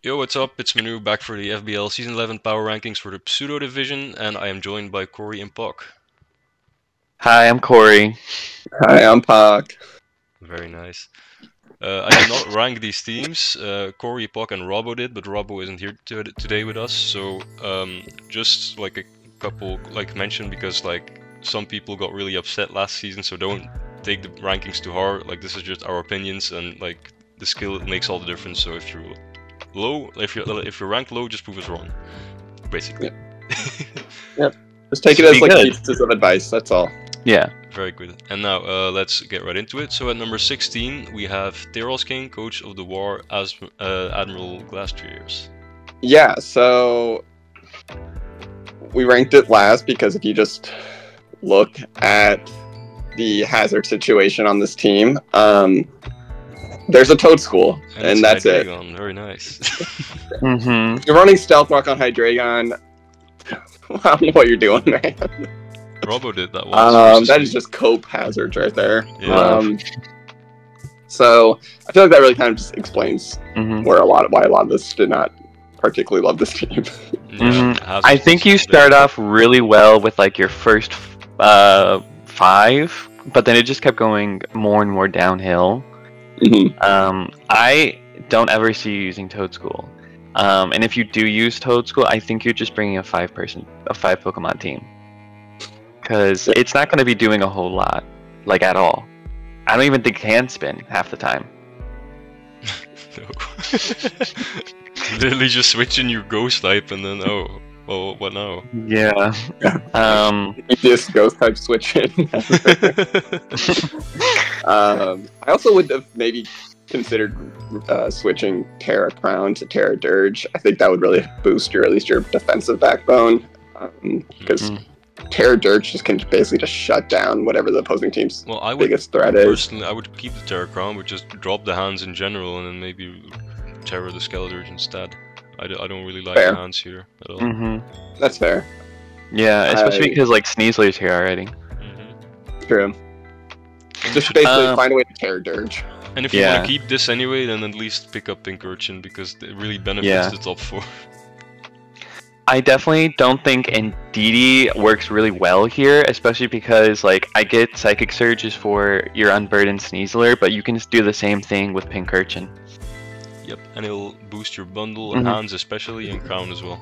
Yo, what's up? It's Manu back for the FBL Season 11 Power Rankings for the Pseudo Division, and I am joined by Corey and Puck. Hi, I'm Corey. Hi, I'm Puck. Very nice. I did not rank these teams. Corey, Puck, and Robbo did, but Robbo isn't here today with us. So just like a couple mentioned, because some people got really upset last season. So don't take the rankings too hard. This is just our opinions, and the skill makes all the difference. So if you're low, if you're ranked low, just prove us wrong. Basically. Yep. Just take it as pieces of advice. That's all. Yeah. Very good. And now let's get right into it. So at number 16 we have Teros King, Coach of the War, as Admiral Glastriers. Yeah, so we ranked it last because if you just look at the hazard situation on this team, there's a Toad School, and that's it. Very nice. Mm-hmm. You're running Stealth Rock on Hydreigon. I don't know what you're doing, man. Robo did that one. That is just cope hazards right there. Yeah. So I feel like that really kind of just explains why a lot of us did not particularly love this team. Yeah, I think you start off really well with like your first 5, but then it just kept going more and more downhill. I don't ever see you using Toad School. And if you do use Toad School, I think you're just bringing a 5 Pokemon team. Because it's not going to be doing a whole lot, at all. I don't even think it can spin half the time. No. Literally just switching your Ghost type and then, oh, what now? Yeah. This Ghost type switching. I also would have maybe considered switching Terra Crown to Terra Dirge. I think that would really boost at least your defensive backbone. Because Terra Dirge can basically just shut down whatever the opposing team's biggest threat is. Personally, I would keep the Terra Crown, but just drop the hands in general, and then maybe Terra the Skeledirge instead. I don't really like the hands here at all. That's fair. Yeah, especially because Sneasler's here already. True. Just basically find a way to Terra Dirge. And if you want to keep this anyway, then at least pick up Pink Urchin, because it really benefits the top 4. I definitely don't think Indeedee works really well here, especially because I get Psychic Surges for your Unburdened Sneasler, but you can just do the same thing with Pink Urchin. Yep, and it'll boost your bundle and hands especially, and Crown as well.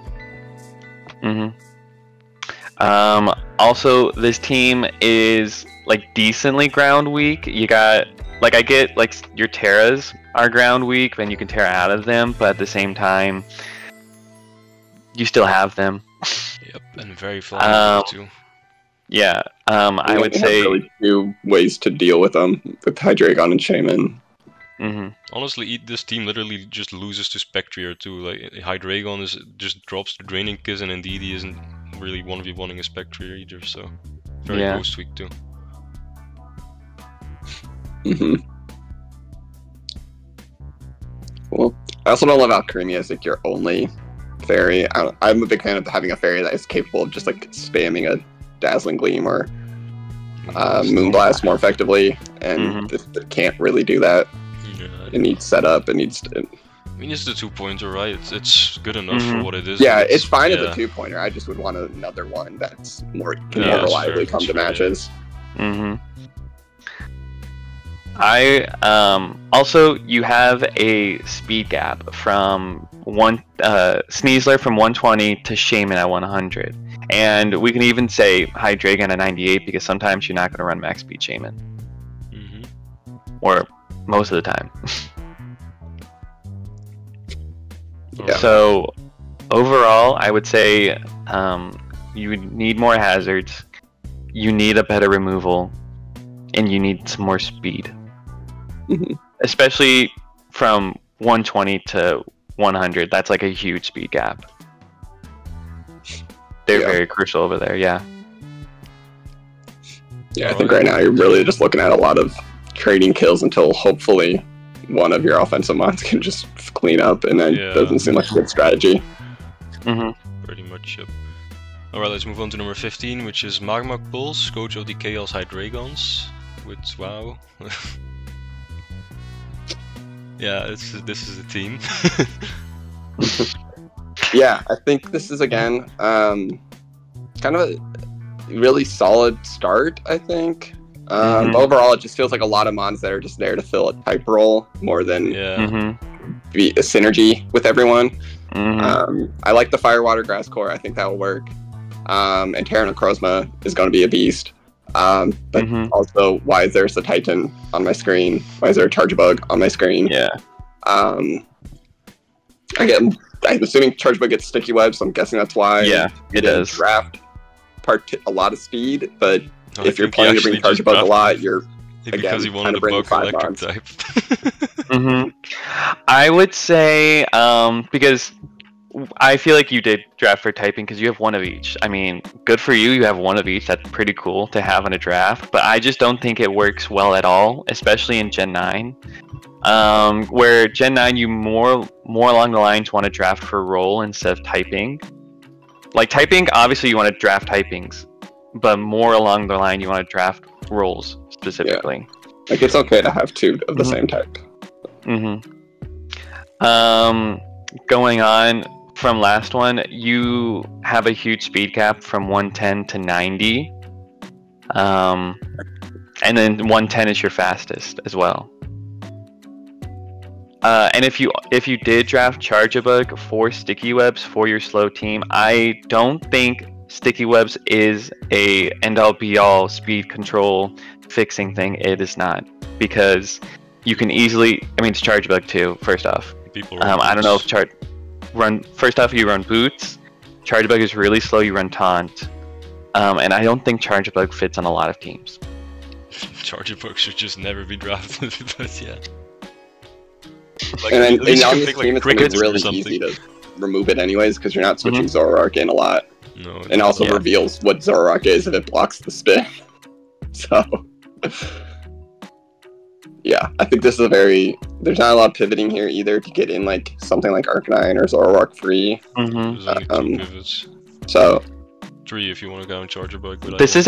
Also, this team is decently ground weak. You got I get your Terras are ground weak, then you can Terra out of them, but at the same time you still have them. Yep, and very flying too. Yeah, I would say really 2 ways to deal with them, with Hydreigon and Shaman. Honestly, this team literally just loses to Spectrier too. Hydreigon just drops to Draining Kiss, and Indeedee isn't really 1v1ing a Spectrier either, so very Ghost weak too. Well, I also don't love Alcremia as your only fairy. I'm a big fan of having a fairy that is capable of just spamming a Dazzling Gleam or Moonblast more effectively, and it can't really do that. Yeah. It needs setup. It needs to. I mean, it's the 2-pointer, right? It's good enough for what it is. Yeah, it's fine as a 2-pointer. I just would want another one that's can more reliably come to matches. Also, you have a speed gap from Sneasler from 120 to Shaman at 100, and we can even say Hydreigon at 98 because sometimes you're not going to run max speed Shaman, or most of the time. So overall, I would say you need more hazards, you need a better removal, and you need some more speed. Especially from 120 to 100, that's a huge speed gap. They're very crucial over there, Yeah, I think right now you're really just looking at a lot of trading kills until hopefully one of your offensive mons can just clean up, and then it doesn't seem like a good strategy. Pretty much, yep. Alright, let's move on to number 15, which is Magma Pulse, Coach of the Chaos Hydreigons, with wow. Yeah, this is a team. Yeah, I think this is again kind of a really solid start. I think. But overall, it just feels like a lot of mons that are just there to fill a type role more than be a synergy with everyone. I like the Fire Water Grass core. I think that will work. And Terra Necrozma is going to be a beast. But also, why is there a Titan on my screen? Why is there a Chargebug on my screen? Yeah. I'm assuming Chargebug gets sticky webs, so I'm guessing that's why. Yeah, it does. Draft a lot of speed, but if you're planning to bring Chargebug a lot, you're because he wanted a bring bug electric type. I would say because I feel like you did draft for typing because you have one of each. I mean, good for you. You have one of each. That's pretty cool to have in a draft. But I just don't think it works well at all, especially in Gen 9. Where Gen 9, you more along the lines want to draft for role instead of typing. Like typing, obviously you want to draft typings, but more along the line you want to draft roles specifically. Yeah. Like it's okay to have two of the same type. Going on from last one, you have a huge speed cap from 110 to 90. And then 110 is your fastest as well. And if you did draft Chargebug for Sticky Webs for your slow team, I don't think Sticky Webs is a end-all be-all speed control fixing thing. It is not, because you can easily. I mean, it's Chargebug too. First off, I don't know if First off, you run Boots. Chargebug is really slow. You run Taunt, and I don't think Chargebug fits on a lot of teams. Chargebug should just never be drafted, but yeah. Like, and then on this team, it's going to be really easy to remove it anyways, because you're not switching Zoroark in a lot. No, and also reveals what Zoroark is if it blocks the spin. So, yeah, I think this is there's not a lot of pivoting here either to get in like something like Arcanine or Zoroark free. There's only 2 pivots. So 3 if you want to go and Chargebug. But this is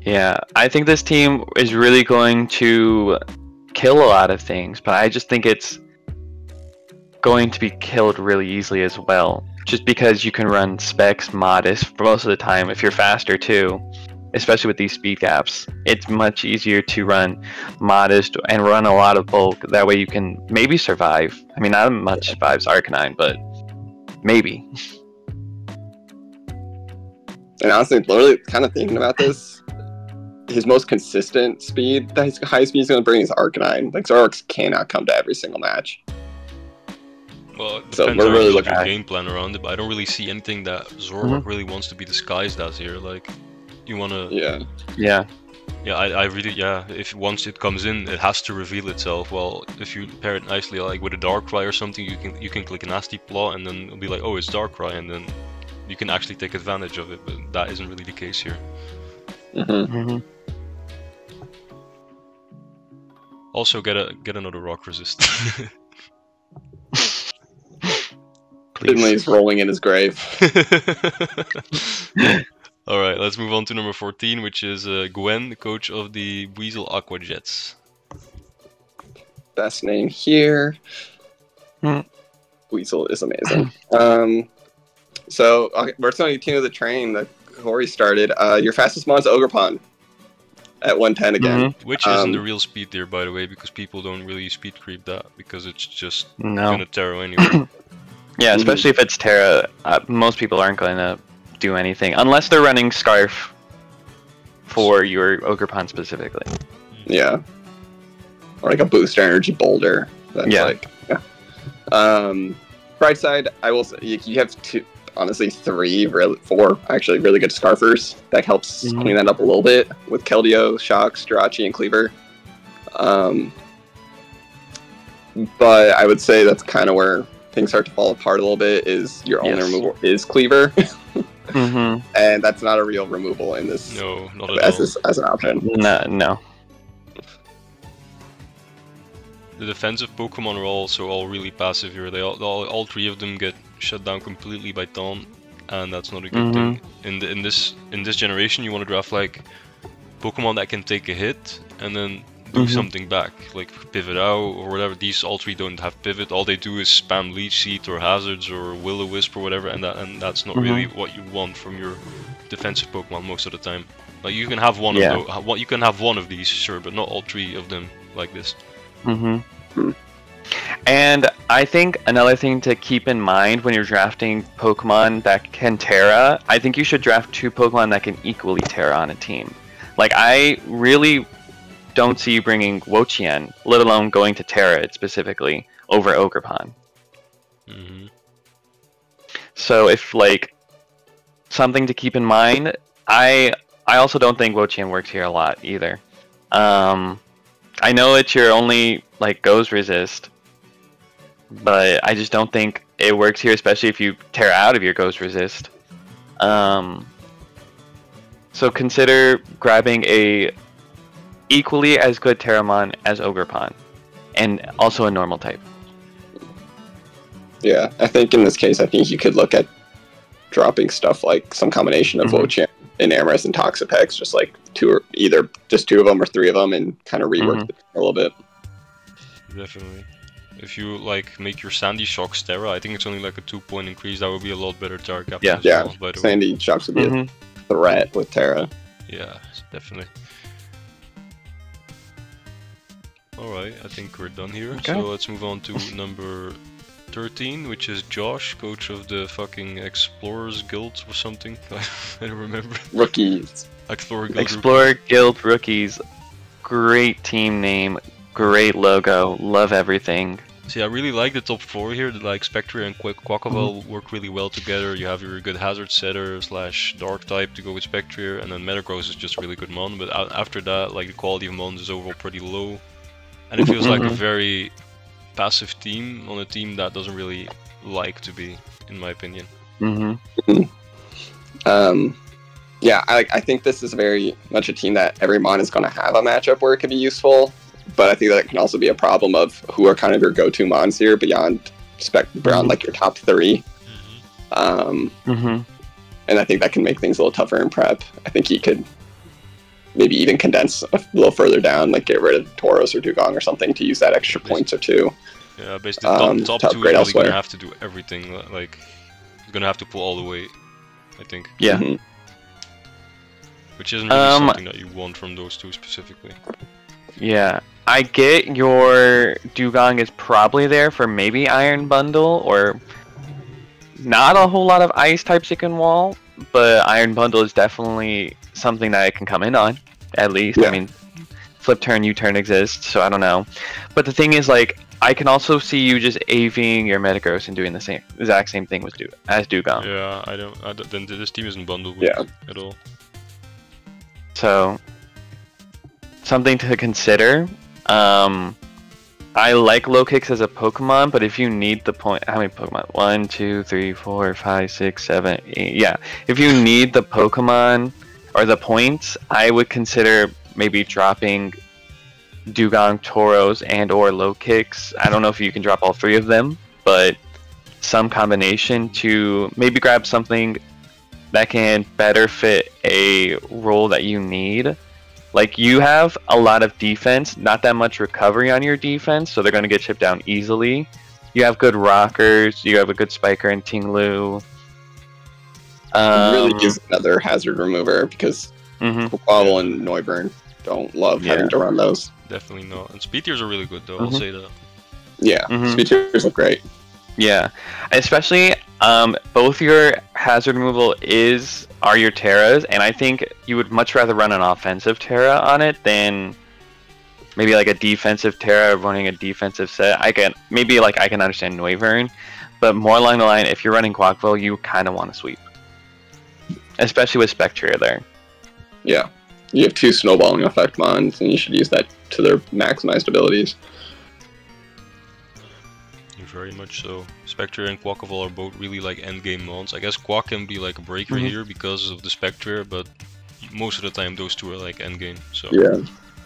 yeah, I think this team is really going to kill a lot of things, but I just think it's going to be killed really easily as well, just because you can run Specs Modest for most of the time if you're faster too, especially with these speed caps. It's much easier to run Modest and run a lot of bulk. That way you can maybe survive. I mean, not much survives Arcanine, but maybe. And honestly, literally kind of thinking about this, his most consistent speed, that his high speed is going to bring is Arcanine. Like, Zoroark cannot come to every single match. Well, it depends on really your game plan around it, but I don't really see anything that Zoroark really wants to be disguised as here. Like, you want to... Yeah, I really... Yeah, if once it comes in, it has to reveal itself. Well, if you pair it nicely, like with a Darkrai or something, you can click a Nasty Claw, and then it'll be like, oh, it's Darkrai, and then you can actually take advantage of it, but that isn't really the case here. Also, get another rock resist. Finley's rolling in his grave. Alright, let's move on to number 14, which is Gwen, the coach of the Weasel Aqua Jets. Best name here. Weasel is amazing. So, we're starting to continue the train that Corey started. Your fastest mon is Ogerpon at 110 again. Which isn't the real speed there, by the way, because people don't really speed creep that, because it's just gonna Terra anyway. Yeah, especially if it's Terra, most people aren't going to do anything, unless they're running Scarf for your Ogerpon specifically. Yeah. Or like a booster energy boulder. That's bright side, I will say, you have four actually really good Scarfers. That helps clean that up a little bit with Keldeo, Shocks, Jirachi, and Cleaver. But I would say that's kind of where things start to fall apart a little bit, is your only removal is Cleaver. And that's not a real removal in this. No, not at all. As an option. No. The defensive Pokemon are also all really passive here. All 3 of them get shut down completely by Taunt, and that's not a good thing. In this generation, you want to draft like Pokemon that can take a hit, and then do something back, like pivot out or whatever. These all 3 don't have pivot. All they do is spam Leech Seed or Hazards or Will-O-Wisp or whatever, and that's not really what you want from your defensive Pokemon most of the time. Like you can have one of those, you can have one of these, sure, but not all 3 of them like this. And I think another thing to keep in mind when you're drafting Pokemon that can Terra, I think you should draft 2 Pokemon that can equally Terra on a team. Like, I really don't see you bringing Wo-Chien, let alone going to Terra it specifically, over Ogerpon. So if, like, something to keep in mind, I also don't think Wo-Chien works here a lot either. I know it's your only, like, Ghost Resist, but I just don't think it works here, especially if you tear out of your Ghost Resist. So consider grabbing a equally as good Terramon as Ogerpon, and also a normal type. Yeah, I think in this case, I think you could look at dropping stuff like some combination of Wo-Chien, Enamorus, and Toxapex, just like either just 2 of them or 3 of them, and kind of rework it a little bit. Definitely. If you like make your Sandy Shocks Terra, I think it's only like a 2-point increase. That would be a lot better Terra captain. Yeah. By the Sandy Shocks would be a threat with Terra. Yeah, definitely. Alright, I think we're done here. Okay. So let's move on to number 13, which is Josh, coach of the fucking Explorers Guild or something. I don't remember. Rookies. Explorer Guild Rookies. Great team name. Great logo. Love everything. See, I really like the top 4 here. Like Spectre and Quaquaval work really well together. You have your good Hazard Setter / Dark type to go with Spectre, and then Metagross is just really good mon. But after that, like the quality of mon is overall pretty low, and it feels like a very passive team on a team that doesn't really like to be, in my opinion. Yeah, I think this is very much a team that every mon is going to have a matchup where it can be useful. But I think that can also be a problem of who are kind of your go-to mons here beyond like your top 3. And I think that can make things a little tougher in prep. I think he could maybe even condense a little further down, like get rid of Tauros or Dugong or something to use that extra points or 2. Yeah, basically top 2 is really going to have to do everything. Like, he's going to have to pull all the weight, I think. Yeah. Which isn't really something that you want from those 2 specifically. Yeah. I get your Dugong is probably there for maybe Iron Bundle, or not a whole lot of Ice types it can wall, but Iron Bundle is definitely something that it can come in on, at least. Yeah. I mean, Flip Turn, U-Turn exists, so I don't know. But the thing is, like, I can also see you just AVing your Metagross and doing the exact same thing with as Dugong. Yeah, I don't then this team isn't bundled at all. So, something to consider. I like low kicks as a Pokemon, but if you need the point, how many Pokemon? 1, 2, 3, 4, 5, 6, 7, 8. Yeah, if you need the Pokemon or the points, I would consider maybe dropping Dugong, Tauros, and/or low kicks. I don't know if you can drop all 3 of them, but some combination to maybe grab something that can better fit a role that you need. Like, you have a lot of defense, not that much recovery on your defense, so they're going to get chipped down easily. You have good rockers, you have a good spiker in Tinglu. Really is another hazard remover, because Quaquaval and Noivern don't love having to run those. Definitely not. And speed tiers are really good, though, I'll say that. Yeah, speed tiers look great. Yeah, especially both your hazard removal are your Terras, and I think you would much rather run an offensive Terra on it than maybe like a defensive Terra running a defensive set. I can understand Noivern, but more along the line, if you're running Quaquaval, you kind of want to sweep, especially with Spectre there. Yeah, you have 2 snowballing effect mons, and you should use that to their maximized abilities. Very much so. Spectre and Quaquaval are both really like endgame mons. I guess Quack can be like a breaker here because of the Spectre, but most of the time those 2 are like endgame. So yeah,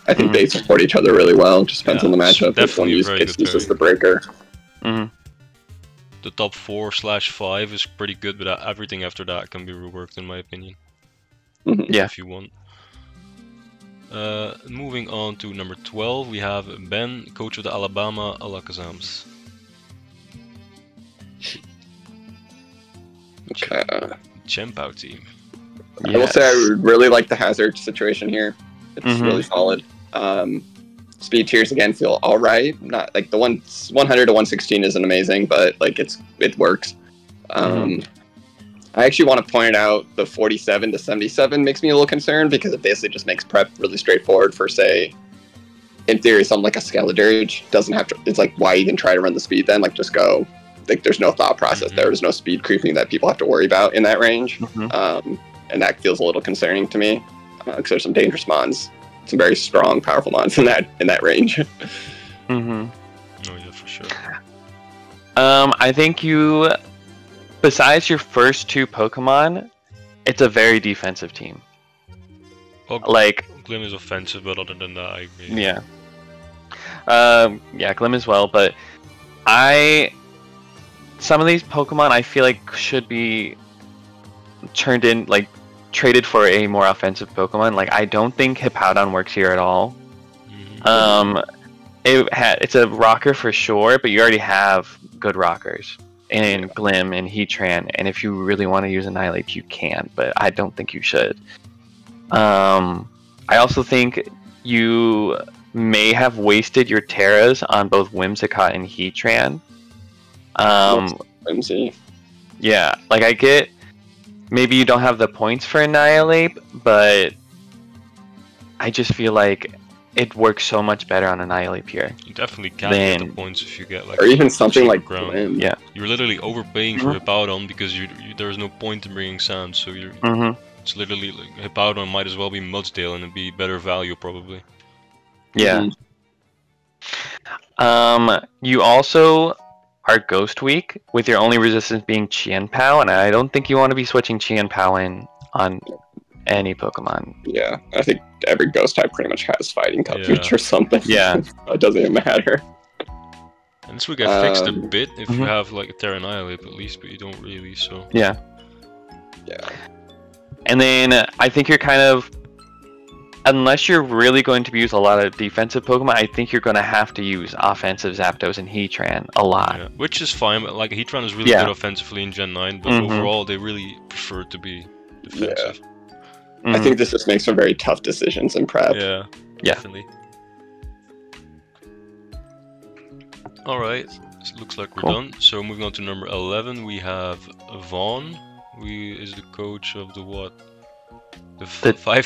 I think they support each other really well. It just depends on the matchup. Definitely it's just the breaker. The top 4/5 is pretty good, but everything after that can be reworked in my opinion. Yeah, if you want. Moving on to number 12, we have Ben, coach of the Alabama Alakazams. Okay. Chempao team. I will say I really like the hazard situation here. It's really solid. Speed tiers again feel alright. Not like the 100 to 116 isn't amazing, but like it works. I actually want to point out the 47 to 77 makes me a little concerned because it basically just makes prep really straightforward for, say, in theory, something like a Skeledirge doesn't have to. It's like, why even try to run the speed then? Like, just go. Like, there's no thought process there. There's no speed creeping that people have to worry about in that range. And that feels a little concerning to me because there's some dangerous mons, some very strong, powerful mons in that range. Oh yeah, for sure. I think you, besides your first two Pokemon, it's a very defensive team. Well, like Glim is offensive, but other than that, I agree. Yeah. Yeah, Glim as well, but some of these Pokemon I feel like should be turned in, like, traded for a more offensive Pokemon. Like, I don't think Hippowdon works here at all. It's a rocker for sure, but you already have good rockers in Glim and Heatran, and if you really want to use Annihilate, you can, but I don't think you should. I also think you may have wasted your Terras on both Whimsicott and Heatran. Whimsy. Yeah, like I get maybe you don't have the points for Annihilate, but I just feel like it works so much better on Annihilate here. You definitely can get the points if you get like, or even something like ground. Glim. Yeah, you're literally overpaying for Hippowdon because there's no point in bringing Sand, so you're it's literally like Hippowdon might as well be Mudsdale and it'd be better value probably. Yeah. You also are Ghost Weak with your only resistance being Qianpao, and I don't think you want to be switching Qianpao in on any Pokemon. Yeah, I think every Ghost type pretty much has Fighting Coverage or something. Yeah. It doesn't even matter. And this would get fixed a bit if you have like a Terra Annihilate at least, but you don't really, so... Yeah. Yeah. And then I think you're kind of... Unless you're really going to use a lot of defensive Pokemon, I think you're going to have to use offensive Zapdos and Heatran a lot. Yeah. Which is fine, but like Heatran is really good offensively in Gen 9, but overall they really prefer to be defensive. Yeah. I think this just makes some very tough decisions in prep. Yeah, definitely. Alright, looks like we're done. So moving on to number 11, we have Vaughn, who is the coach of the what? The five.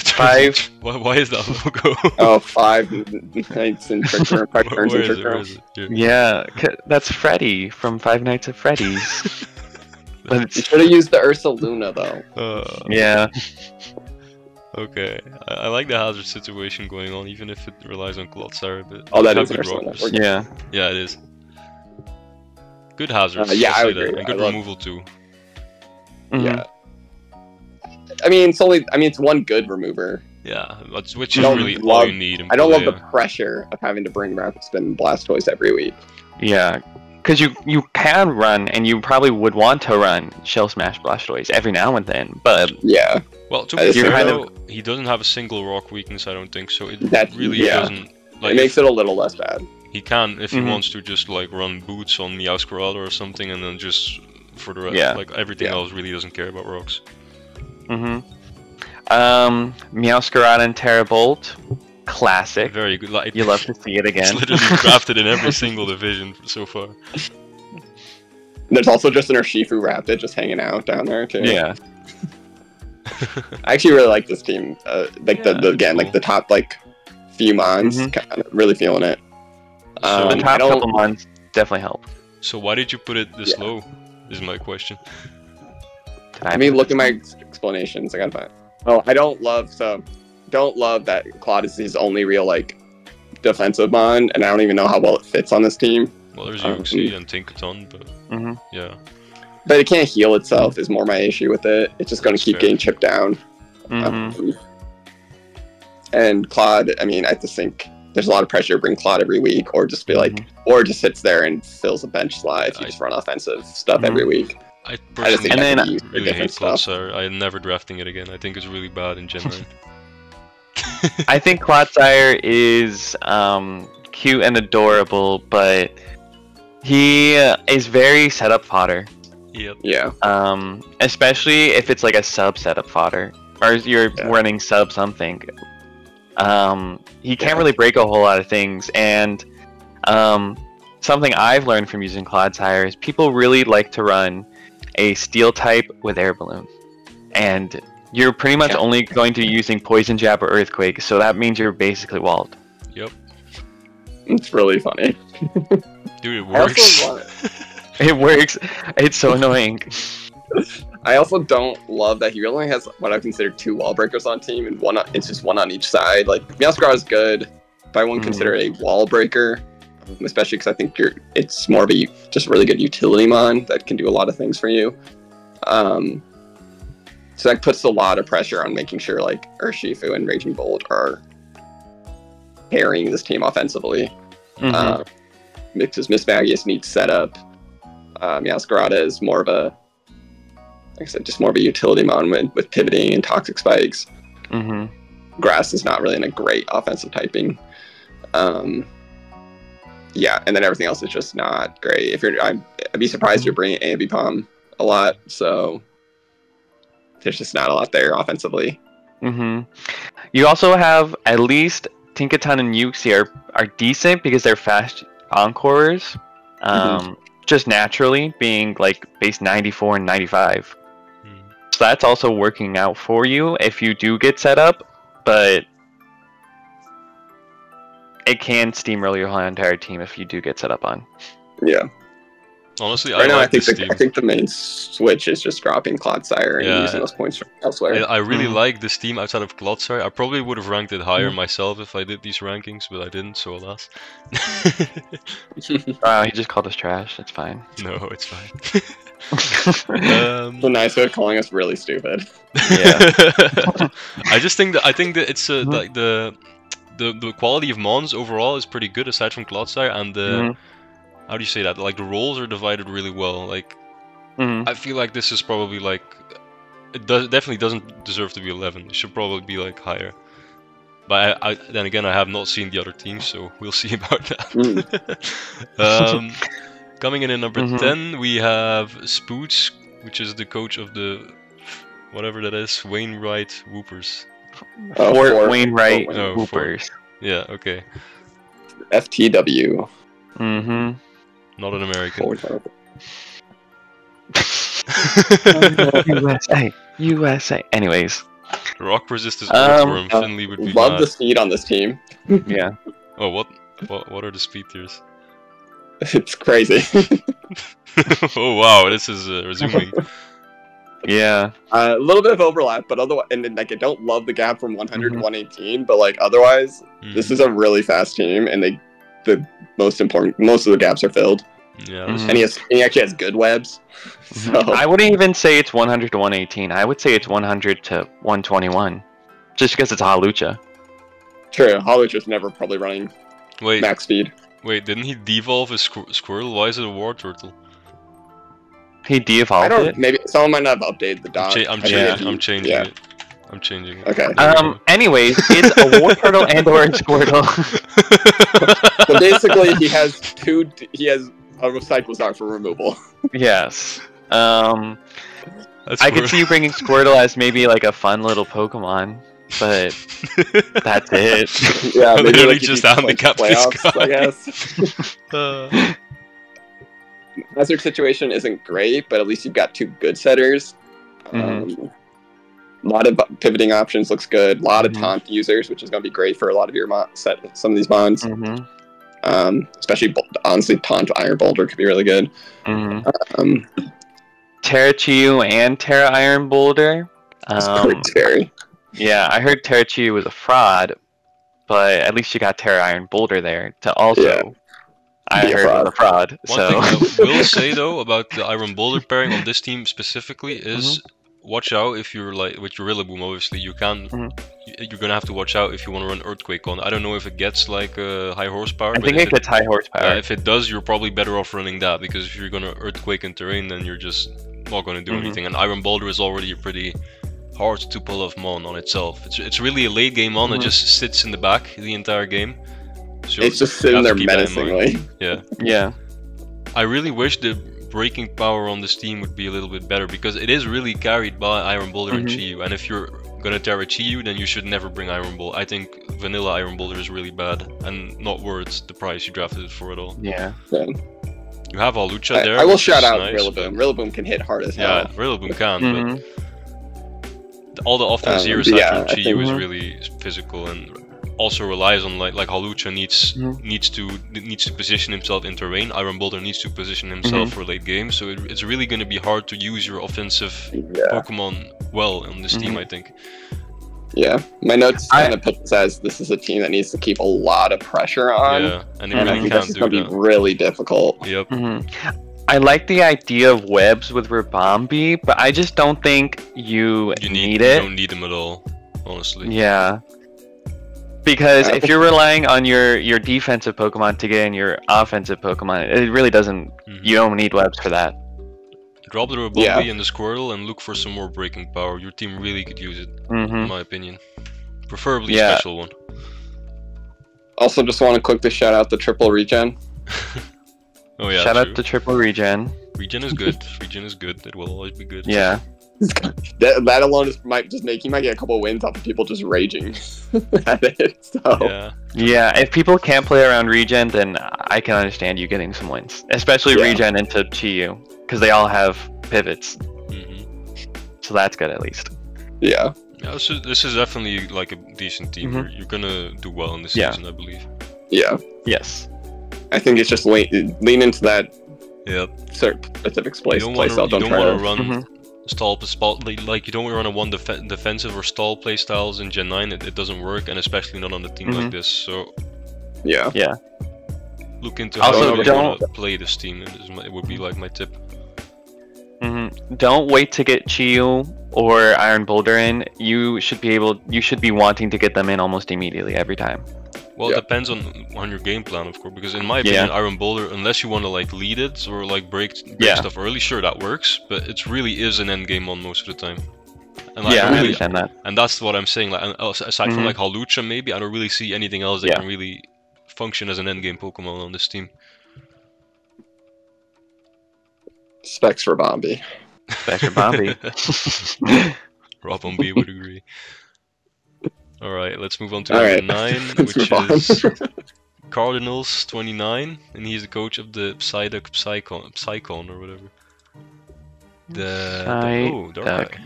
Why is that logo? Oh, 5 Nights in Trick Room. 5 turns in Trick Room. Yeah, that's Freddy from Five Nights at Freddy's. But you should have used the Ursa Luna though. Yeah. Okay, I like the hazard situation going on, even if it relies on Clotsire a bit. Oh, that is good Ursa. Yeah. Yeah, it is. Good hazards. Yeah, I would agree. And good removal too. Yeah. I mean, it's one good remover. Yeah, which is really all you need. I don't love the pressure of having to bring Rapid Spin and Blastoise every week. Yeah, because you can run, and you probably would want to run Shell Smash Blastoise every now and then, but... Yeah. Well, to be fair though, he doesn't have a single rock weakness, I don't think, so it really doesn't... Like, it makes it a little less bad. He can, if he wants to, just like run Boots on Meowscarada or something, and then just for the rest, like everything else really doesn't care about rocks. Meowscarada and Terrabolt, classic. Very good. Like, you love to see it again. It's literally drafted in every single division so far. There's also just an Urshifu Rapid just hanging out down there too. Yeah. I actually really like this team. Like the top like few mons, kind of really feeling it. The top couple mons definitely help. So why did you put it this low? Is my question. I mean, look at my explanations. I gotta find. Oh, I don't love that Claude is his only real like defensive mon, and I don't even know how well it fits on this team. Well, there's Uxie and Tinkaton, but yeah. But it can't heal itself is more my issue with it. It's just going to keep getting chipped down. And Claude, I mean, I just think there's a lot of pressure to bring Claude every week, or just be like, or just sits there and fills a bench slot if you just run offensive stuff every week. I personally and then really hate Clotsire. I'm never drafting it again. I think it's really bad in Gen 9. I think Clodsire is cute and adorable, but he is very setup fodder. Yep. Yeah. Especially if it's like a sub setup fodder, or you're running sub something. He can't really break a whole lot of things, and something I've learned from using Clodsire is people really like to run a steel type with air balloon, and you're pretty much only going to be using poison jab or earthquake, so that means you're basically walled. Yep. It's really funny. Dude, it works. It works. It's so annoying. I also don't love that he only has what I consider 2 wall breakers on team, and it's just one on each side. Like, Meowscarada is good, but I wouldn't consider it a wall breaker, especially because I think it's more of a just really good utility mon that can do a lot of things for you. So that puts a lot of pressure on making sure like Urshifu and Raging Bolt are carrying this team offensively. Because Miss Magius needs setup. Meowscarada is more of a, like I said, just more of a utility mon with pivoting and toxic spikes. Grass is not really in a great offensive typing. Yeah, and then everything else is just not great. I'd be surprised you're bringing Ambipom a lot, so there's just not a lot there offensively. You also have at least Tinkaton and Uxie are decent because they're fast encorers. Just naturally being like base 94 and 95. So that's also working out for you if you do get set up, but it can steamroll your whole entire team if you do get set up on. Yeah. Honestly, right now, like I think the main switch is just dropping Clodsire and using those points from elsewhere. I really like this team outside of Clodsire. I probably would have ranked it higher myself if I did these rankings, but I didn't, so alas. Wow, he just called us trash. It's fine. No, it's fine. The nice way of calling us really stupid. Yeah. I think that it's like the quality of mons overall is pretty good aside from Clodsire, and the how do you say that? Like the roles are divided really well. Like I feel like this is probably like definitely doesn't deserve to be 11. It should probably be like higher. But then again, I have not seen the other teams, so we'll see about that. Coming in at number 10, we have Spoots, which is the coach of the whatever that is, Wainwright Whoopers. Fort Wainwright Whoopers. Yeah, okay. FTW. Not an American. USA. Anyways. Rock resistance Earthworm. Finley would be love mad. the speed on this team. Yeah. Oh, what are the speed tiers? It's crazy. Oh wow, this is resuming. Yeah. A little bit of overlap, but otherwise, and then, like, I don't love the gap from 100 to 118, but like otherwise, this is a really fast team, and most of the gaps are filled. Yeah. And he actually has good webs. So. I wouldn't even say it's 100 to 118. I would say it's 100 to 121, just because it's a Hawlucha. True, Hawlucha's never probably running max speed. Wait, didn't he devolve his Squirtle? Why is it a War Turtle? He devolved it? Maybe someone might not have updated the doc. I'm changing it. I'm changing it. Okay. Anyways, it's a War Turtle and or a Squirtle. So basically, he has a Recycle Star for removal. Yes. I could see you bringing Squirtle as maybe like a fun little Pokemon, but that's it. Yeah, maybe literally like just handicap this guy. I guess. Hazard situation isn't great, but at least you've got 2 good setters. A lot of pivoting options looks good. A lot of taunt users, which is going to be great for a lot of your some of these mons. Especially, honestly, Taunt Iron Boulder could be really good. Terrachiu and Terra Iron Boulder. It's pretty scary. Yeah, I heard Terrachiu was a fraud, but at least you got Terra Iron Boulder there to also. Yeah. I heard it was a fraud. One thing I will say though about the Iron Boulder pairing on this team specifically is watch out if you're like with your Rillaboom. Obviously, you're gonna have to watch out if you want to run Earthquake on. I don't know if it gets like high horsepower. I think it gets high horsepower. If it does, you're probably better off running that, because if you're gonna Earthquake in terrain, then you're just not gonna do anything. And Iron Boulder is already a pretty hard to pull off Mon on itself. It's really a late game Mon that just sits in the back the entire game. So It's just you sitting have there to keep that in mind. menacingly. Yeah. Yeah. I really wish the breaking power on this team would be a little bit better, because it is really carried by Iron Boulder and Chiyu, and if you're gonna tear a Chiyu, then you should never bring Iron Bolt. I think vanilla Iron Boulder is really bad and not worth the price you drafted it for at all. Yeah. Yeah. You have Alucha there. I will which shout is out nice, Rillaboom. Rillaboom can hit hard as Yeah, hell. Rillaboom can, but all the offense here aside yeah, from I Chiyu think- is really physical and also relies on like Halucha needs to position himself in terrain. Iron Boulder needs to position himself for late game, so it's really going to be hard to use your offensive Pokemon well on this team, I think. Yeah, my notes kind of put this as this is a team that needs to keep a lot of pressure on. Yeah, and they and I really think can't this is do going to that. be really difficult. Yep. I like the idea of webs with Rabambi, but I just don't think you need You it. don't need them at all, honestly. Yeah. Because if you're relying on your defensive Pokemon to get in your offensive Pokemon, it really doesn't. You don't need webs for that. Drop the Rabombi and the Squirtle and look for some more breaking power. Your team really could use it, in my opinion. Preferably a special one. Also, just want to quickly shout out the triple regen. Oh yeah, Shout true. out to Triple Regen. Regen is good. Regen is good. It will always be good. Yeah. that alone might get a couple wins off of people just raging at it. So Yeah. Yeah, if people can't play around Regen, then I can understand you getting some wins. Especially Regen into Chiyu, because they all have pivots. So that's good at least. Yeah. Yeah, this is definitely like a decent team. You're gonna do well in this season, I believe. Yeah. Yes. I think it's just lean into that Yep. specific You don't want playstyle. to run stall like you don't want to run one defensive or stall playstyles in Gen 9. It doesn't work, and especially not on a team like this. So yeah. look into Also, how you don't- want to play this team. It would be like my tip. Don't wait to get Chiyu or Iron Boulder in. You should be wanting to get them in almost immediately every time. Well, it depends on your game plan, of course, because in my opinion, Iron Boulder, unless you want to like lead it or like break stuff early, sure, that works, but it really is an end game on most of the time. And like, I really, understand that. and that's what I'm saying. Like, and aside from like Halucha, maybe I don't really see anything else that can really function as an end game Pokemon on this team. Specs for Bombi. Specs for Bombi. Rabombi would agree. Alright, let's move on to number 9, which is Cardinals 29, and he's the coach of the Psychon or whatever. Darkrai.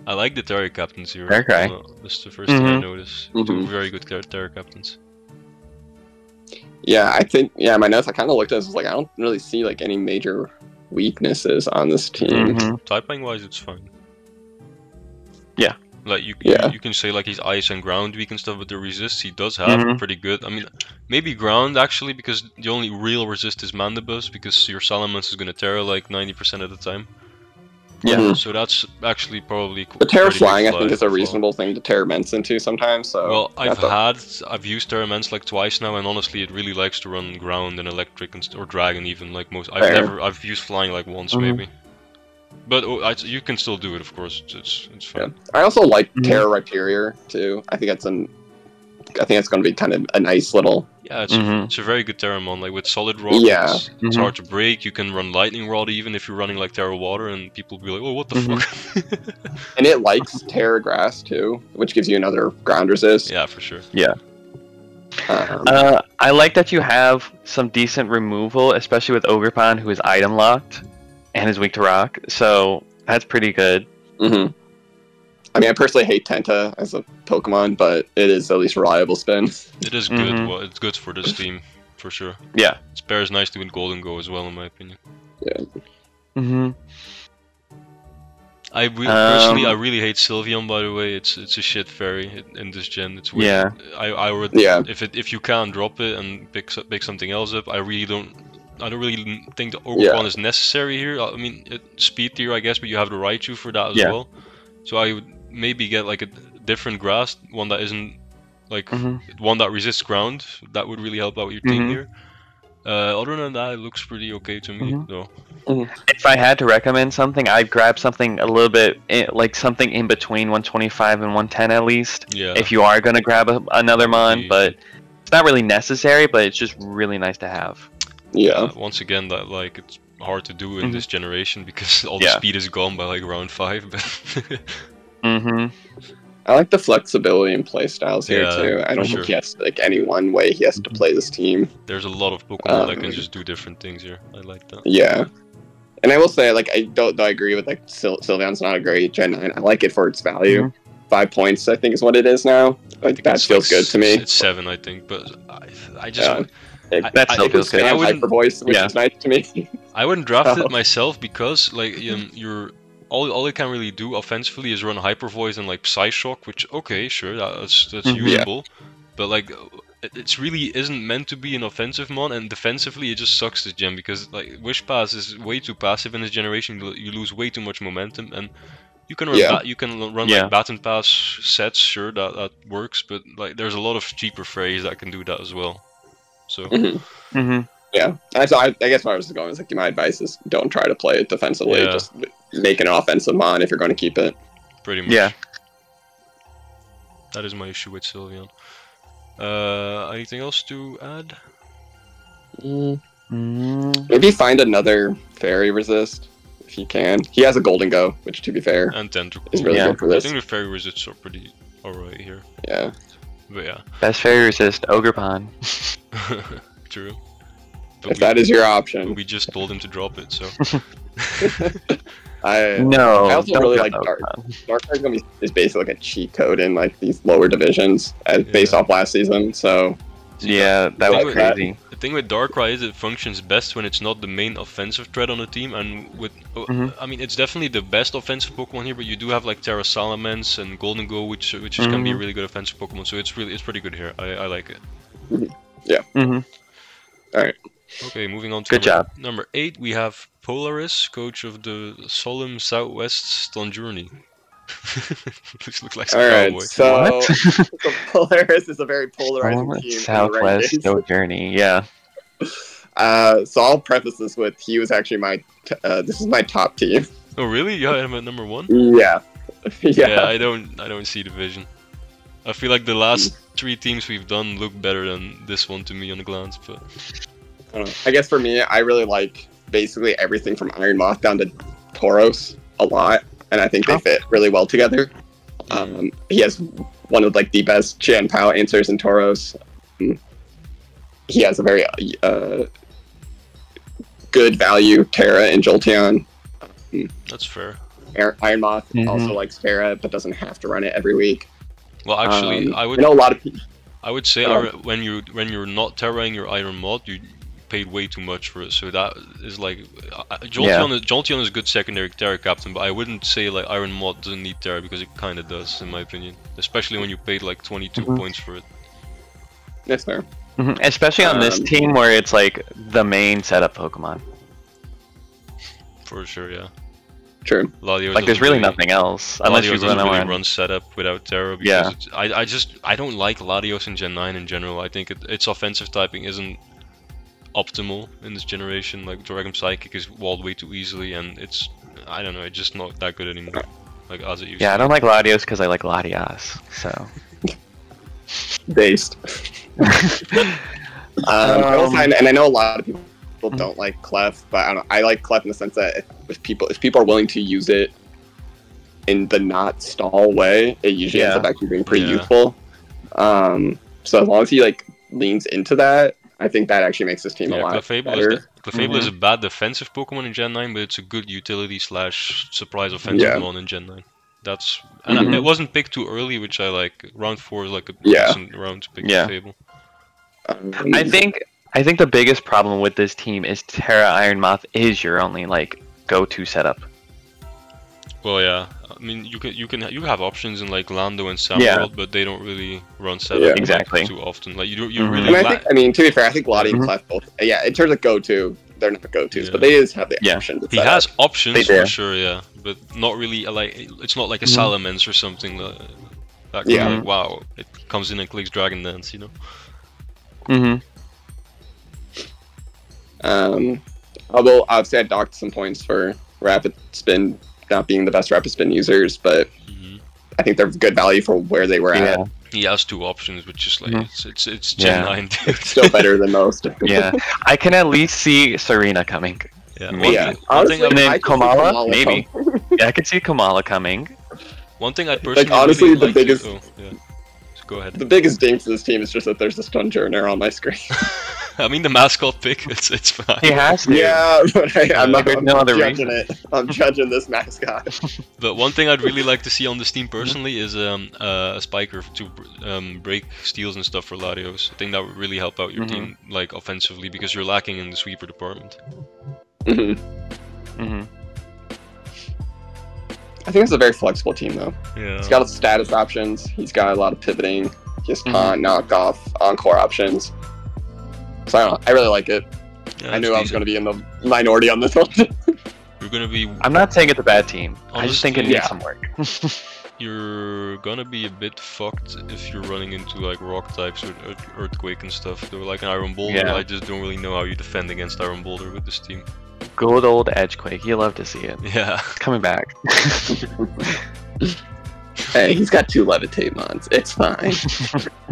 I like the Terra captains here. Darkrai. This is the first thing I noticed. Two very good Terra captains. Yeah, I think my notes I kind of looked at this, was like I don't really see like any major weaknesses on this team. Typing wise, it's fine. Yeah. Like you can say like he's ice and ground weak and stuff, but the resist he does have pretty good. I mean, maybe ground actually, because the only real resist is Mandibus, because your Salamence is gonna Terra like 90% of the time. Yeah. So that's actually probably cool. The Terra flying I think is a reasonable thing to Terra Mence into sometimes. So well, I've used Terra Mence like twice now, and honestly, it really likes to run ground and electric or dragon even. Like most, I've used flying like once maybe. But you can still do it, of course. It's fine. I also like Terra Rhyperior too. I think it's going to be kind of a nice little. Yeah, it's a very good Terramon. Like with Solid Rock, it's hard to break. You can run Lightning Rod even if you're running like Terra Water, and people will be like, "Oh, what the fuck?" And it likes Terra Grass too, which gives you another ground resist. Yeah, for sure. Yeah. I like that you have some decent removal, especially with Ogerpon, who is item locked and is weak to rock. So that's pretty good. I mean, I personally hate Tenta as a Pokemon, but it is at least reliable spin. It is good. Well, it's good for this team, for sure. Yeah. It pairs nicely with Golden Go as well, in my opinion. Yeah. Personally, I really hate Sylveon. By the way, it's a shit fairy in this gen. It's weird. Yeah. I would. Yeah. If you can drop it and pick something else up, I don't really think the Ogerpon is necessary here. I mean, speed tier, I guess, but you have the Raichu for that as well. So I would maybe get like a different grass, one that isn't like one that resists ground. That would really help out your team here. Other than that, it looks pretty okay to me, though. If I had to recommend something, I'd grab something a little bit like something in between 125 and 110 at least. Yeah. If you are gonna grab another mon, but it's not really necessary, but it's just really nice to have. Yeah. Once again, that like it's hard to do in this generation because all the speed is gone by like round 5. But I like the flexibility in play styles here too. I don't think he has like any one way he has to play this team. There's a lot of Pokemon that can just do different things here. I like that. Yeah. And I will say, like, I agree with, like, Sylveon's not a great Gen 9. I like it for its value. 5 points, I think, is what it is now. Like, that feels good to me. It's 7, I think, but I just... that still feels good. I wouldn't Hyper Voice, which is nice to me. I wouldn't draft it myself because, like, you're... All it can really do offensively is run Hyper Voice and, like, Psyshock, which, okay, sure, that's usable. But, like... It really isn't meant to be an offensive mon, and defensively it just sucks this gen because like Wish Pass is way too passive in this generation. You lose way too much momentum, and you can run like Baton Pass sets, sure that works, but like there's a lot of cheaper frays that can do that as well. So yeah, I guess where I was going is like my advice is don't try to play it defensively. Just make an offensive mon if you're going to keep it. Pretty much. Yeah. That is my issue with Sylveon. Anything else to add? Maybe find another Fairy Resist if you can. He has a Golden Go, which to be fair, and Tentacle is really good for this. I think the Fairy Resists are pretty alright here. Yeah. But yeah. Best Fairy Resist, Ogerpon. True. But if that is your option. We just told him to drop it, so. I also really like Dark. Dark is basically like a cheat code in like these lower divisions based off last season. So yeah, that was crazy. The thing with Darkrai is it functions best when it's not the main offensive threat on the team, and with I mean it's definitely the best offensive Pokemon here, but you do have like Terra Salamence and Golden Go, which can be a really good offensive Pokemon. So it's pretty good here. I like it. Yeah. All right. Okay, moving on to number 8, we have Polaris, coach of the solemn Southwest Stonjourne. This looks like some cowboy. So Polaris is a very polarizing team. Southwest Stonjourne, yeah. So I'll preface this with he was actually my this is my top team. Oh really? You had him at number 1? Yeah. Yeah, I don't see the vision. I feel like the last 3 teams we've done look better than this one to me on a glance, but. I guess for me, I really like basically everything from Iron Moth down to Tauros a lot, and I think they fit really well together. He has one of like the best Chen Pao answers in Tauros. He has a very good value Terra and Jolteon. That's fair. Iron Moth also likes Terra, but doesn't have to run it every week. Well, actually, I know a lot of people. I would say when you're not terraing your Iron Moth, you paid way too much for it. So that is like Jolteon is a good secondary Terra captain, but I wouldn't say like Iron Moth doesn't need Terra because it kind of does, in my opinion. Especially when you paid like 22 points for it. That's fair. Especially on this team where it's like the main setup Pokemon. For sure, yeah. True. Latios like there's really nothing else unless you run setup without Terra. Because I don't like Latios in Gen 9 in general. I think its offensive typing isn't optimal in this generation. Like Dragon Psychic is walled way too easily, and it's it's just not that good anymore. Like as it used to. Yeah, I don't like Latios because I like Latias. So based. And I know a lot of people don't like Clef, but I like Clef in the sense that if people are willing to use it in the not stall way, it usually ends up actually being pretty useful. So as long as he like leans into that, I think that actually makes this team a lot better. Clefable is a bad defensive Pokemon in Gen 9, but it's a good utility / surprise offensive one in Gen 9. That's and it wasn't picked too early, which I like. Round 4 is like a decent round to pick Clefable. I think the biggest problem with this team is Terra Iron Moth is your only like go-to setup. Well, yeah. I mean, you have options in like Lando and Samworld, but they don't really run setup too often. Like you really. And I mean, to be fair, I think Lottie and Clef both. Yeah, in terms of go-to, they're not the go-tos, but they just have the option. He has options for sure, but not really like it's not like a Salamence or something that kind of like, wow, it comes in and clicks Dragon Dance, you know. Although obviously I docked some points for Rapid Spin not being the best Rapid Spin users, but I think they're good value for where they were at. He has 2 options, which is like it's Gen 9, dude. It's still better than most. Yeah, I can at least see Serena coming. Yeah, honestly, and then Kamala, Kamala, maybe. Yeah, I could see Kamala coming. One thing I'd personally honestly, really the like biggest. So go ahead. The biggest ding for this team is just that there's a Stunjourner on my screen. I mean, the mascot pick, it's fine. He has to. Yeah, but I'm judging reason. it. I'm judging this mascot. But one thing I'd really like to see on this team personally is a spiker to break steals and stuff for Latios. I think that would really help out your team, like offensively, because you're lacking in the sweeper department. I think it's a very flexible team, though. Yeah. He's got status options. He's got a lot of pivoting. Just knock off encore options. So I don't know. I really like it. Yeah, I knew I was going to be in the minority on this one. You're going to be... I'm not saying it's a bad team. Honestly, I just think it needs some work. You're going to be a bit fucked if you're running into like rock types or earthquake and stuff. They're like an Iron Boulder. Yeah. I just don't really know how you defend against Iron Boulder with this team. Good old Edgequake. You love to see it. Yeah. It's coming back. Hey, he's got 2 levitate mons. It's fine.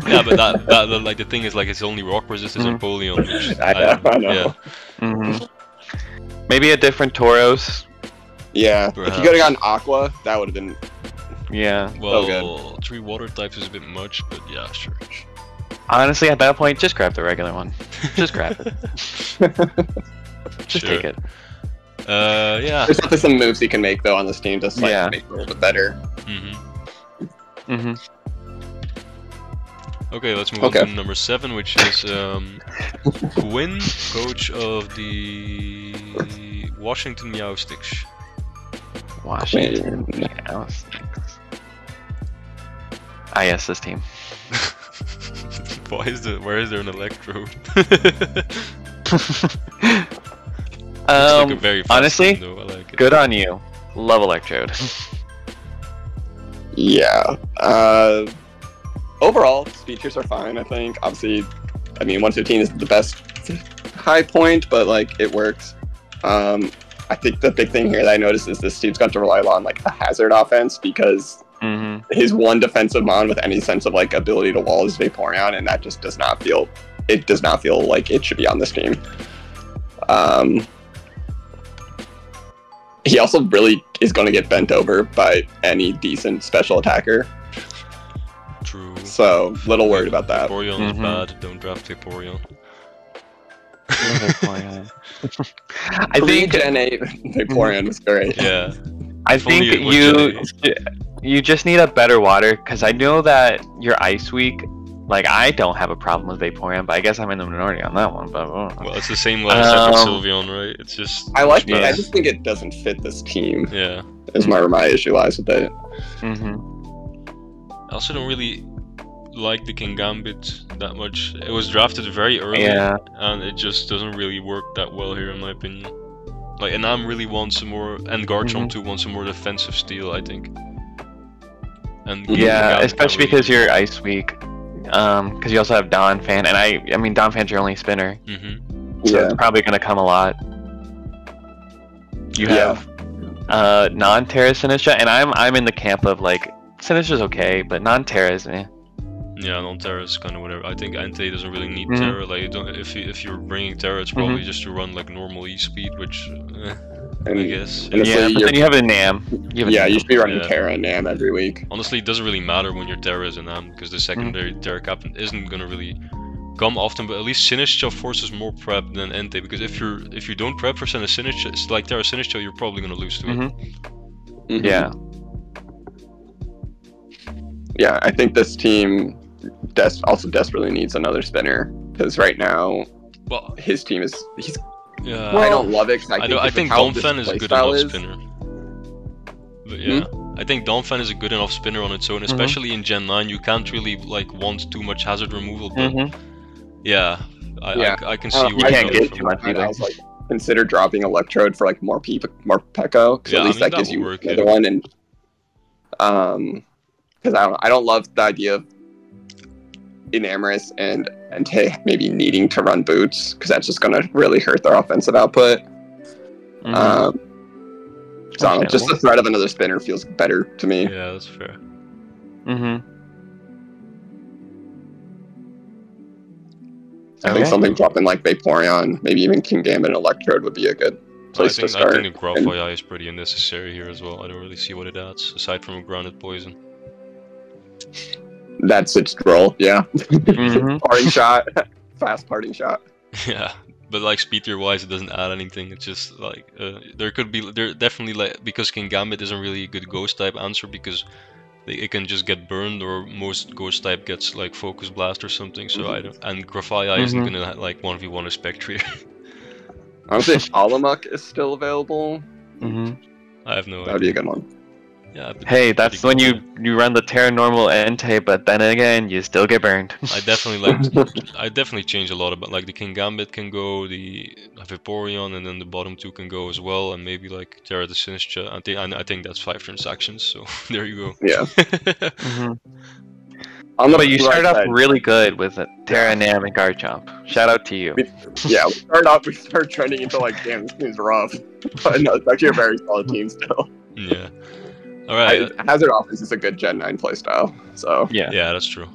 Yeah, but that like the thing is like it's only rock resistance and Polion. Which I know. Yeah. Maybe a different Tauros. Yeah. Perhaps. If you could have gotten Aqua, that would have been. Yeah. Well, 3 water types is a bit much, but yeah, sure. Honestly, at that point, just grab the regular one. Just grab it. Just take it. Yeah. There's definitely some moves he can make though on this team to make it a little bit better. Okay, let's move on to number 7, which is Quinn, coach of the Washington Meowsticks. Washington Meowsticks. Yes, this team. Where is there an Electrode? Like a very fast honestly, team, though. I like it. good on you. Love Electrode. Yeah. Overall, features are fine, I think. Obviously, I mean, 115 is the best high point, but, like, it works. I think the big thing here that I noticed is this team's got to rely on, like, a hazard offense, because his one defensive mon with any sense of, like, ability to wall is Vaporeon, and that just does not feel like it should be on this team. He also really is going to get bent over by any decent special attacker. True. So, little worried about that. Vaporeon is bad. Don't draft Vaporeon. I think Gen 8 Vaporeon was great. Yeah. I think you just need a better water, because I know that you're Ice Week. Like, I don't have a problem with Vaporeon, but I guess I'm in the minority on that one. But well, it's the same last for Sylveon, right? It's just. I like it. I just think it doesn't fit this team. Yeah. Is my issue lies with it. I also don't really like the King Gambit that much. It was drafted very early, and it just doesn't really work that well here, in my opinion. Like, and Nam really wants some more, and Garchomp too wants some more defensive steel, I think. And yeah, especially because you're Ice Week. Because you also have Donphan, and I mean Donphan's your only spinner, so it's probably gonna come a lot. You have non-Terra Sinistcha, and I'm in the camp of like Sinistra's okay, but non-Terra's meh. Yeah, non-Terra is kind of whatever. I think Entei doesn't really need Terra. Like, you don't, if you're bringing Terra, it's probably just to run like normal E-speed, which I guess. Yeah, but then you have a Nam. You should be running Terra and Nam every week. Honestly, it doesn't really matter when your Terra is a Nam, because the secondary Terra captain isn't gonna really come often. But at least Sinistcha forces more prep than Entei, because if you don't prep for Sinistcha, it's like Terra Sinistcha, you're probably gonna lose to it. Yeah. Yeah, I think this team also desperately needs another spinner, because right now, his team is I don't love it. I think Donphan is a good enough spinner. But yeah, I think Donphan is a good enough spinner on its own, especially in Gen 9. You can't really like want too much hazard removal, but I can see where you can't get too much either. I was like, consider dropping Electrode for like more Pekko, because at least that gives you another one. And because I don't love the idea of Enamorous and Entei maybe needing to run boots, because that's just going to really hurt their offensive output. So I don't know, just the threat of another spinner feels better to me. Yeah, that's fair. I think something dropping like Vaporeon, maybe even King Gambit and Electrode would be a good place to start. I think the Growlithe is pretty unnecessary here as well. I don't really see what it adds, aside from a grounded poison. That's its role, yeah. Parting shot. Fast parting shot. Yeah, but like speed tier wise, it doesn't add anything. It's just like, there definitely, like, because King Gambit isn't really a good ghost type answer, because it can just get burned, or most ghost type gets like focus blast or something. So I don't, and Grafaiai isn't gonna like 1v1 a Spectre. I would say Alamuk is still available. I have no idea. That'd be a good one. Yeah. Hey, that's when you run the Terra Normal Entei, but then again, you still get burned. I definitely change a lot about, like, the King Gambit can go, the Vaporeon, and then the bottom two can go as well, and maybe like Terra the Sinistcha. I think that's 5 transactions, so there you go. Yeah. But you started off really good with a Terra Nam and Garchomp. Shout out to you. We started trending into like, damn, this team's rough. But no, it's actually a very solid team still. Yeah. Alright. Hazard Office is a good Gen 9 playstyle, so... Yeah, that's true.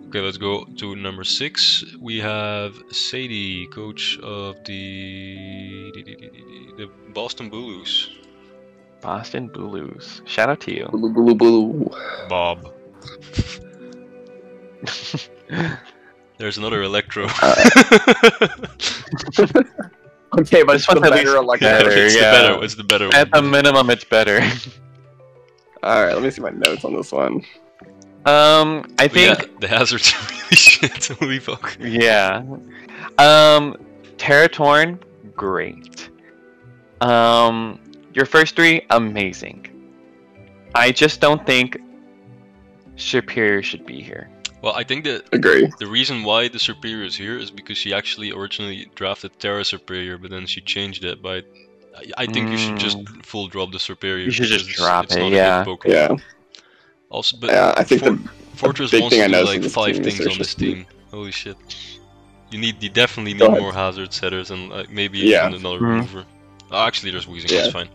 Okay, let's go to number 6. We have Sadie, coach of the Boston Blues. Boston Blues. Shout out to you. Blue. Bob. There's another Electro. Okay, but it's the better Electro. It's the better one. At the minimum, it's better. Alright, let me see my notes on this one. I think the hazards are really shit. Holy fuck. Yeah. Terratorn, great. Your first 3, amazing. I just don't think Superior should be here. Well, I think that the reason why the Superior is here is because she actually originally drafted Terra Superior, but then she changed it. But I think you should just full drop the Superior. You should just drop it's it, not yeah. a good Pokemon. Yeah. Also, but I think Fortress big wants thing to I do know like 5 things on this team. Holy shit! You definitely need more hazard setters and maybe even another remover. Oh, actually, there's Weezing. That's fine.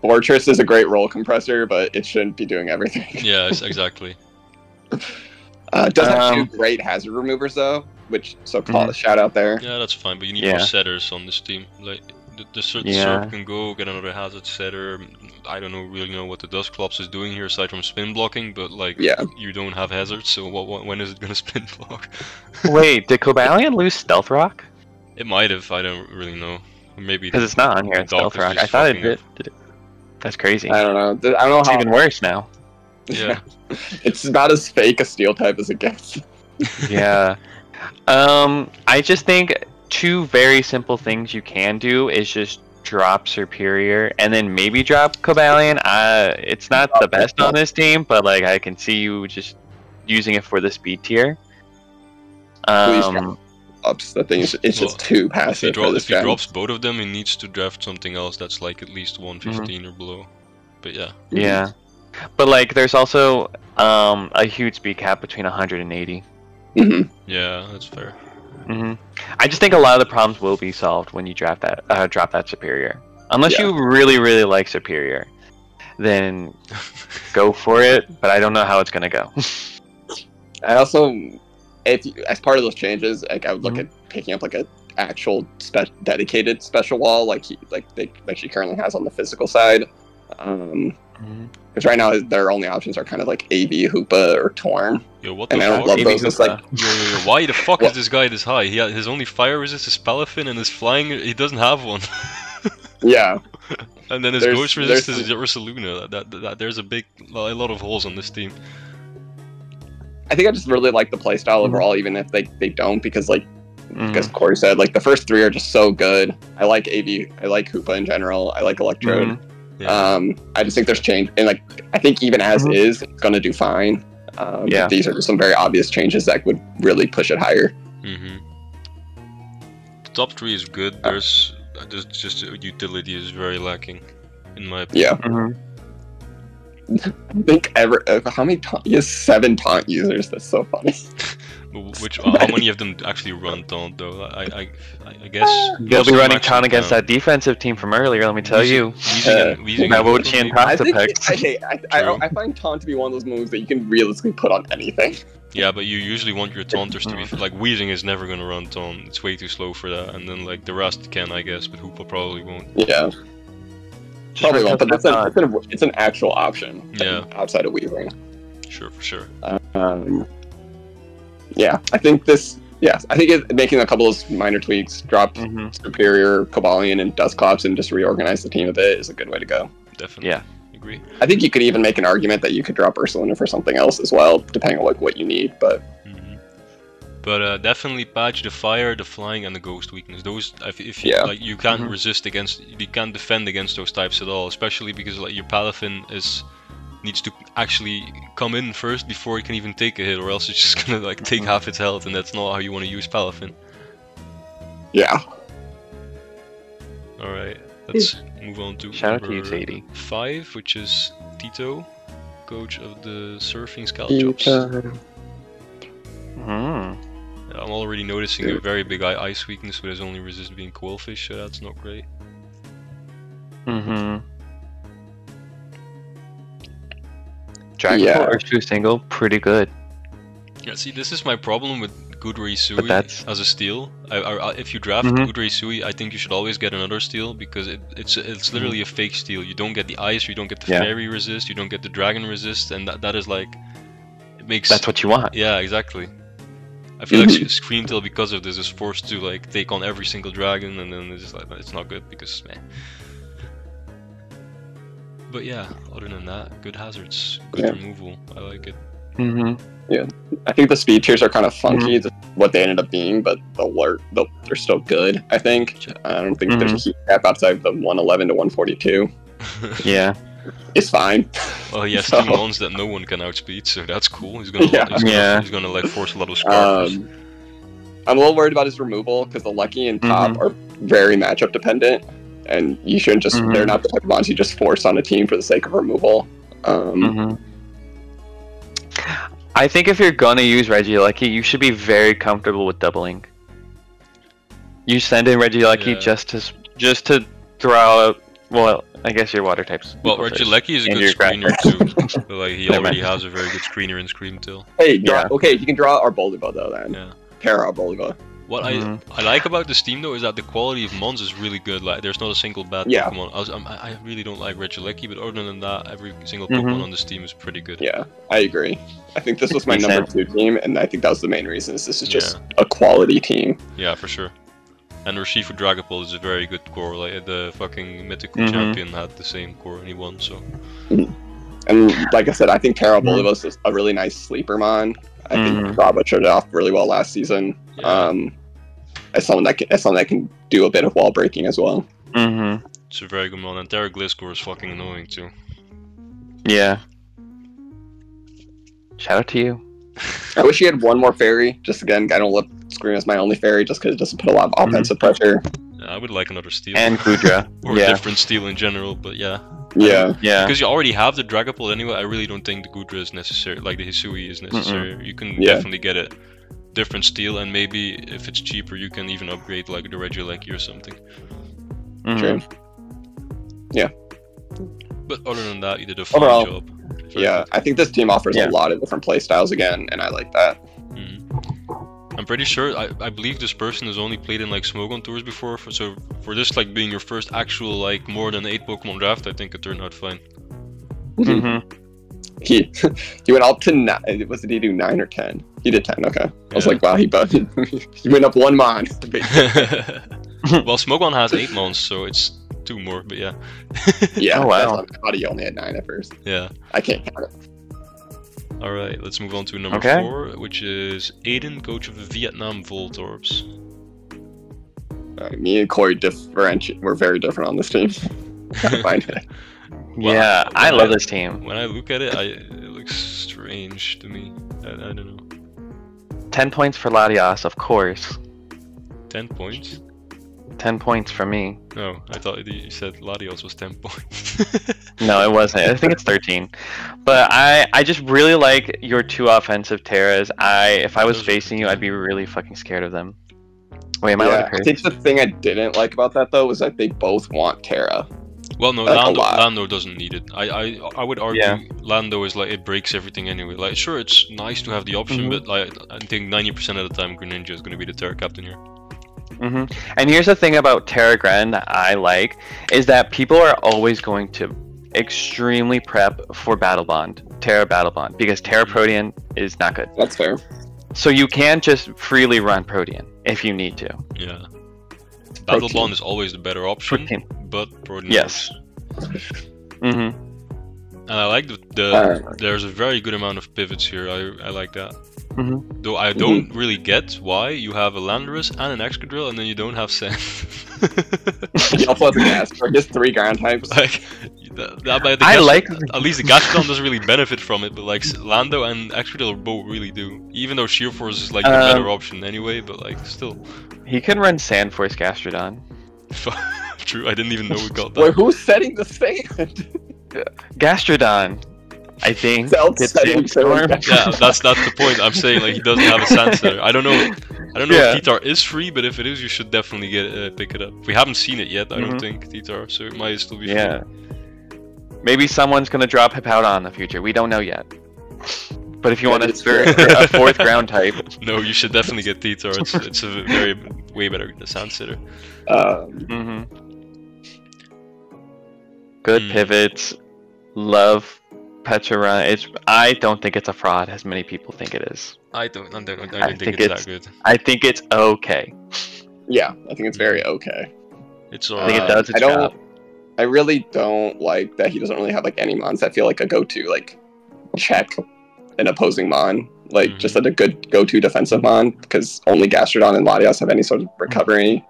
Fortress is a great roll compressor, but it shouldn't be doing everything. Yeah, exactly. It does have 2 great hazard removers though, which call a shout out there. Yeah, that's fine, but you need more setters on this team. Like the Surf can go get another hazard setter. I don't really know what the Dusclops is doing here aside from spin blocking, but like you don't have hazards, so when is it gonna spin block? Wait, did Cobalion lose Stealth Rock? It might have. I don't really know. Maybe because it's not on here. It's Stealth Rock. I thought it did. That's crazy. I don't know. I don't know it's even worse now. Yeah. It's about as fake a steel type as it gets. Yeah. I just think 2 very simple things you can do is just drop Superior and then maybe drop Cobalion. It's not the best on this team, but like I can see you just using it for the speed tier. Ups. The thing is, it's just too passive. If he drops both of them, he needs to draft something else that's like at least 115 or below. But yeah. Yeah. But like, there's also a huge speed cap between 180. Yeah, that's fair. I just think a lot of the problems will be solved when you drop that Superior. Unless you really, really like Superior, then go for it. But I don't know how it's gonna go. I also, as part of those changes, like I would look at picking up like an actual dedicated special wall, like she currently has on the physical side. Because right now their only options are kind of like AV, Hoopa, or Torn. Yo, what the fuck? I don't love those. It's like, yo, why the fuck is this guy this high? His only fire resist is Palafin, and his flying, he doesn't have one. Yeah. And then his ghost resist is Ursaluna. There's a lot of holes on this team. I think I just really like the playstyle overall, even if they don't, because like, because Corey said, like the first 3 are just so good. I like AV, I like Hoopa in general, I like Electrode. I just think there's change, and like I think even as is, it's gonna do fine. These are just some very obvious changes that would really push it higher. The top 3 is good. There's just utility is very lacking, in my opinion. I think how many he has 7 taunt users. That's so funny. Which how many of them actually run Taunt though? I guess They'll be running Taunt against that defensive team from earlier. Let me tell you. Mabuchi and I find Taunt to be one of those moves that you can realistically put on anything. Yeah, but you usually want your Taunters to be like Weezing is never gonna run Taunt. It's way too slow for that. And then like the rest can, I guess, but Hoopa probably won't. Yeah. Probably won't, but it's an actual option. Yeah. Outside of Weezing. Sure, for sure. Yeah, I think making a couple of minor tweaks, drop Superior, Cobalion, and Dusclops, and just reorganize the team a bit is a good way to go. Definitely. Yeah. Agree. I think you could even make an argument that you could drop Ursulina for something else as well, depending on like what you need. But definitely patch the fire, the flying, and the ghost weakness. Those, if you like, you can't you can't defend against those types at all. Especially because like your Palafin needs to actually come in first before it can even take a hit, or else it's just gonna like take half its health, and that's not how you want to use Palafin. Yeah. All right, let's move on to shout out to you, Sadie. 5, which is Tito, coach of the Surfing Scalchops. I'm already noticing a very big ice weakness with his only resist being Quillfish, so that's not great. Dragon Arceus single, pretty good. Yeah, see, this is my problem with Gudri Sui as a steal. If you draft Gudri Sui, I think you should always get another steal, because it's literally a fake steal. You don't get the ice, you don't get the fairy resist, you don't get the dragon resist, and that is like, it makes... That's what you want. Yeah, exactly. I feel like Screamtail, because of this, is forced to like take on every single dragon, and then it's just like, it's not good because But yeah, other than that, good hazards, good removal. I like it. Yeah, I think the speed tiers are kind of funky, what they ended up being, but they're still good. I think. I don't think there's a heat cap outside the 111 to 142. Yeah, it's fine. Well, he has two mons that no one can outspeed, so that's cool. He's gonna like force a lot of scarfs. I'm a little worried about his removal because the Lucky and Top are very matchup dependent, and you shouldn't just. They're not the type of mons you just force on a team for the sake of removal. I think if you're gonna use Regieleki, you should be very comfortable with doubling. You send in Regieleki just to throw out. Well, I guess your water types. Well, Regieleki is a good screener too. So, like he already has a very good screener in Screamtail. Hey, okay, you can draw Arboliva though then. Yeah. Para Arboliva. What I like about this team though is that the quality of mons is really good. Like there's not a single bad Pokemon. I really don't like Regieleki, but other than that, every single Pokemon on this team is pretty good. Yeah, I agree. I think this was my number 2 team, and I think that was the main reason. This is just a quality team. Yeah, for sure. And Urshifu Dragapult is a very good core. Like the fucking mythical champion had the same core and he won. So. And like I said, I think Para Bolivos is a really nice sleeper mon. I think Bravo showed it off really well last season. As someone that can do a bit of wall breaking as well. It's a very good mon, and Terra Gliscor is fucking annoying too. Yeah. Shout out to you. I wish he had one more fairy. Just again, I don't look Scream as my only fairy just because it doesn't put a lot of offensive pressure. Yeah, I would like another steal. And Kudra. Or a different steal in general, but yeah. Yeah. Because you already have the Dragapult anyway, I really don't think the Gudra is necessary, like the Hisui is necessary. You can definitely get a different steal, and maybe if it's cheaper you can even upgrade like the Regieleki or something. True. Yeah. But other than that, you did a fine job. Yeah, I think this team offers a lot of different playstyles again, and I like that. I'm pretty sure, I believe this person has only played in like Smogon tours before, so for this like being your first actual like more than 8 Pokemon draft, I think it turned out fine. He went up to 9. Did he do 9 or 10? He did 10. Okay. I was like, wow, he went up 1 mon. Well, Smogon has 8 mons, so it's 2 more, but yeah. Yeah. Oh wow. I thought he only had 9 at first. Yeah. I can't count it. Alright, let's move on to number 4, which is Aiden, coach of the Vietnam Voltorbs. Me and Corey we're very different on this team. Gotta find it. Yeah, I love this team. When I look at it, it looks strange to me. I don't know. 10 points for Latias, of course. 10 points? 10 points from me. No, I thought you said Latios was 10 points. No, it wasn't. I think it's 13. But I just really like your 2 offensive Terras. If I was Those are facing you, good. I'd be really fucking scared of them. Wait, am I allowed Yeah, to I curse? think the thing I didn't like about that though was that they both want Terra. Well, no, Like a lot. Lando doesn't need it. I would argue Yeah. Lando is like, it breaks everything anyway. Like, sure, it's nice to have the option, Mhm. but like, I think 90% of the time Greninja is going to be the Terra captain here. And here's the thing about Terra Gren that I like, is that people are always going to extremely prep for Battle Bond, Terra Battle Bond, because Terra Protean is not good. That's fair. So you can just freely run Protean if you need to. Yeah. Battle Protein. Bond is always the better option, Protein. but Protean Yes. works. Mm-hmm. And I like there's a very good amount of pivots here. I like that. Mm-hmm. Though I don't really get why you have a Landorus and an Excadrill and then you don't have Sand. He also has a gas for just 3 ground types. Like, at least the Gastrodon doesn't really benefit from it, but like Lando and Excadrill both really do. Even though Sheer Force is like the better option anyway, but like still. He can run Sand Force Gastrodon. True, I didn't even know we got that. Wait, who's setting the sand? Gastrodon, I think. Self It's setting Sandstorm. Yeah, that's the point. I'm saying like he doesn't have a Sand Setter. I don't know Yeah. if Titar is free, but if it is, you should definitely pick it up. We haven't seen it yet, I don't think, Titar, so it might still be free. Yeah. Maybe someone's gonna drop Hippowdon in the future. We don't know yet. But if you want That to is throw true. a 4th ground type, No, you should definitely get Titar. It's a way better Sand Sitter. Good Hmm. pivots. Love Petra run. I don't think it's a fraud as many people think it is. I don't think think it's it's- that good. I think it's okay. Yeah, I think it's very okay. It's I think it alright. does its I don't. job. I really don't like that he doesn't really have like any mons that feel like a go-to like check an opposing mon, like just like a good go-to defensive mon, because only Gastrodon and Latios have any sort of recovery,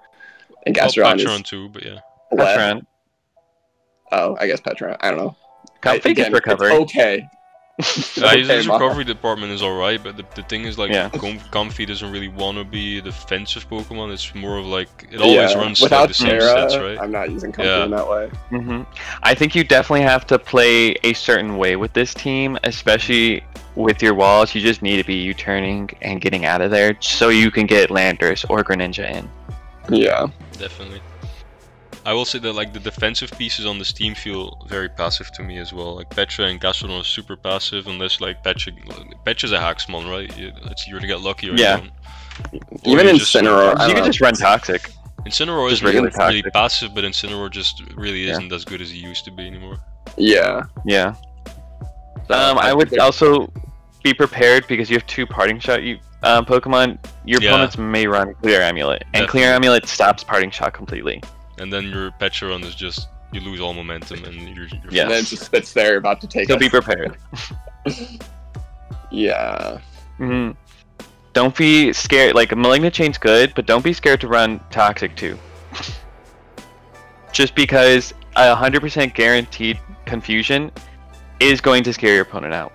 and Gastrodon Patron is too, but yeah. left. Patron. Oh, I guess Petra. I don't know. Comfy gets Again, recovery. It's okay. His mon. recovery department is alright, but the thing is like Yeah. Comfy doesn't really want to be a defensive Pokemon. It's more of like it always runs like without the same Terra, sets, right? I'm not using Comfy Yeah. in that way. I think you definitely have to play a certain way with this team, especially with your walls. You just need to be U-turning and getting out of there so you can get Landers or Greninja in. Yeah. Definitely. I will say that like the defensive pieces on this team feel very passive to me as well. Like Petra and Gastrodon are super passive unless like Petra's a Haxmon, right? It's you're to get lucky or Yeah. you don't. Even you just- Incineroar, I You don't can know. just run Toxic. Incineroar Just is really, regular really toxic. passive, but Incineroar just really Yeah. isn't as good as he used to be anymore. Yeah. Yeah. So, I would think- also be prepared because you have 2 parting shot Pokemon. Your Yeah. opponents may run Clear Amulet, and Clear Definitely. Amulet stops parting shot completely. And then your Petra run is just you lose all momentum and you're Yeah. And then it just sits there about to take So us. be prepared. Yeah. Mhm. Don't be scared. Like Malignant Chain's good, but don't be scared to run Toxic too. Just because 100% guaranteed confusion is going to scare your opponent out.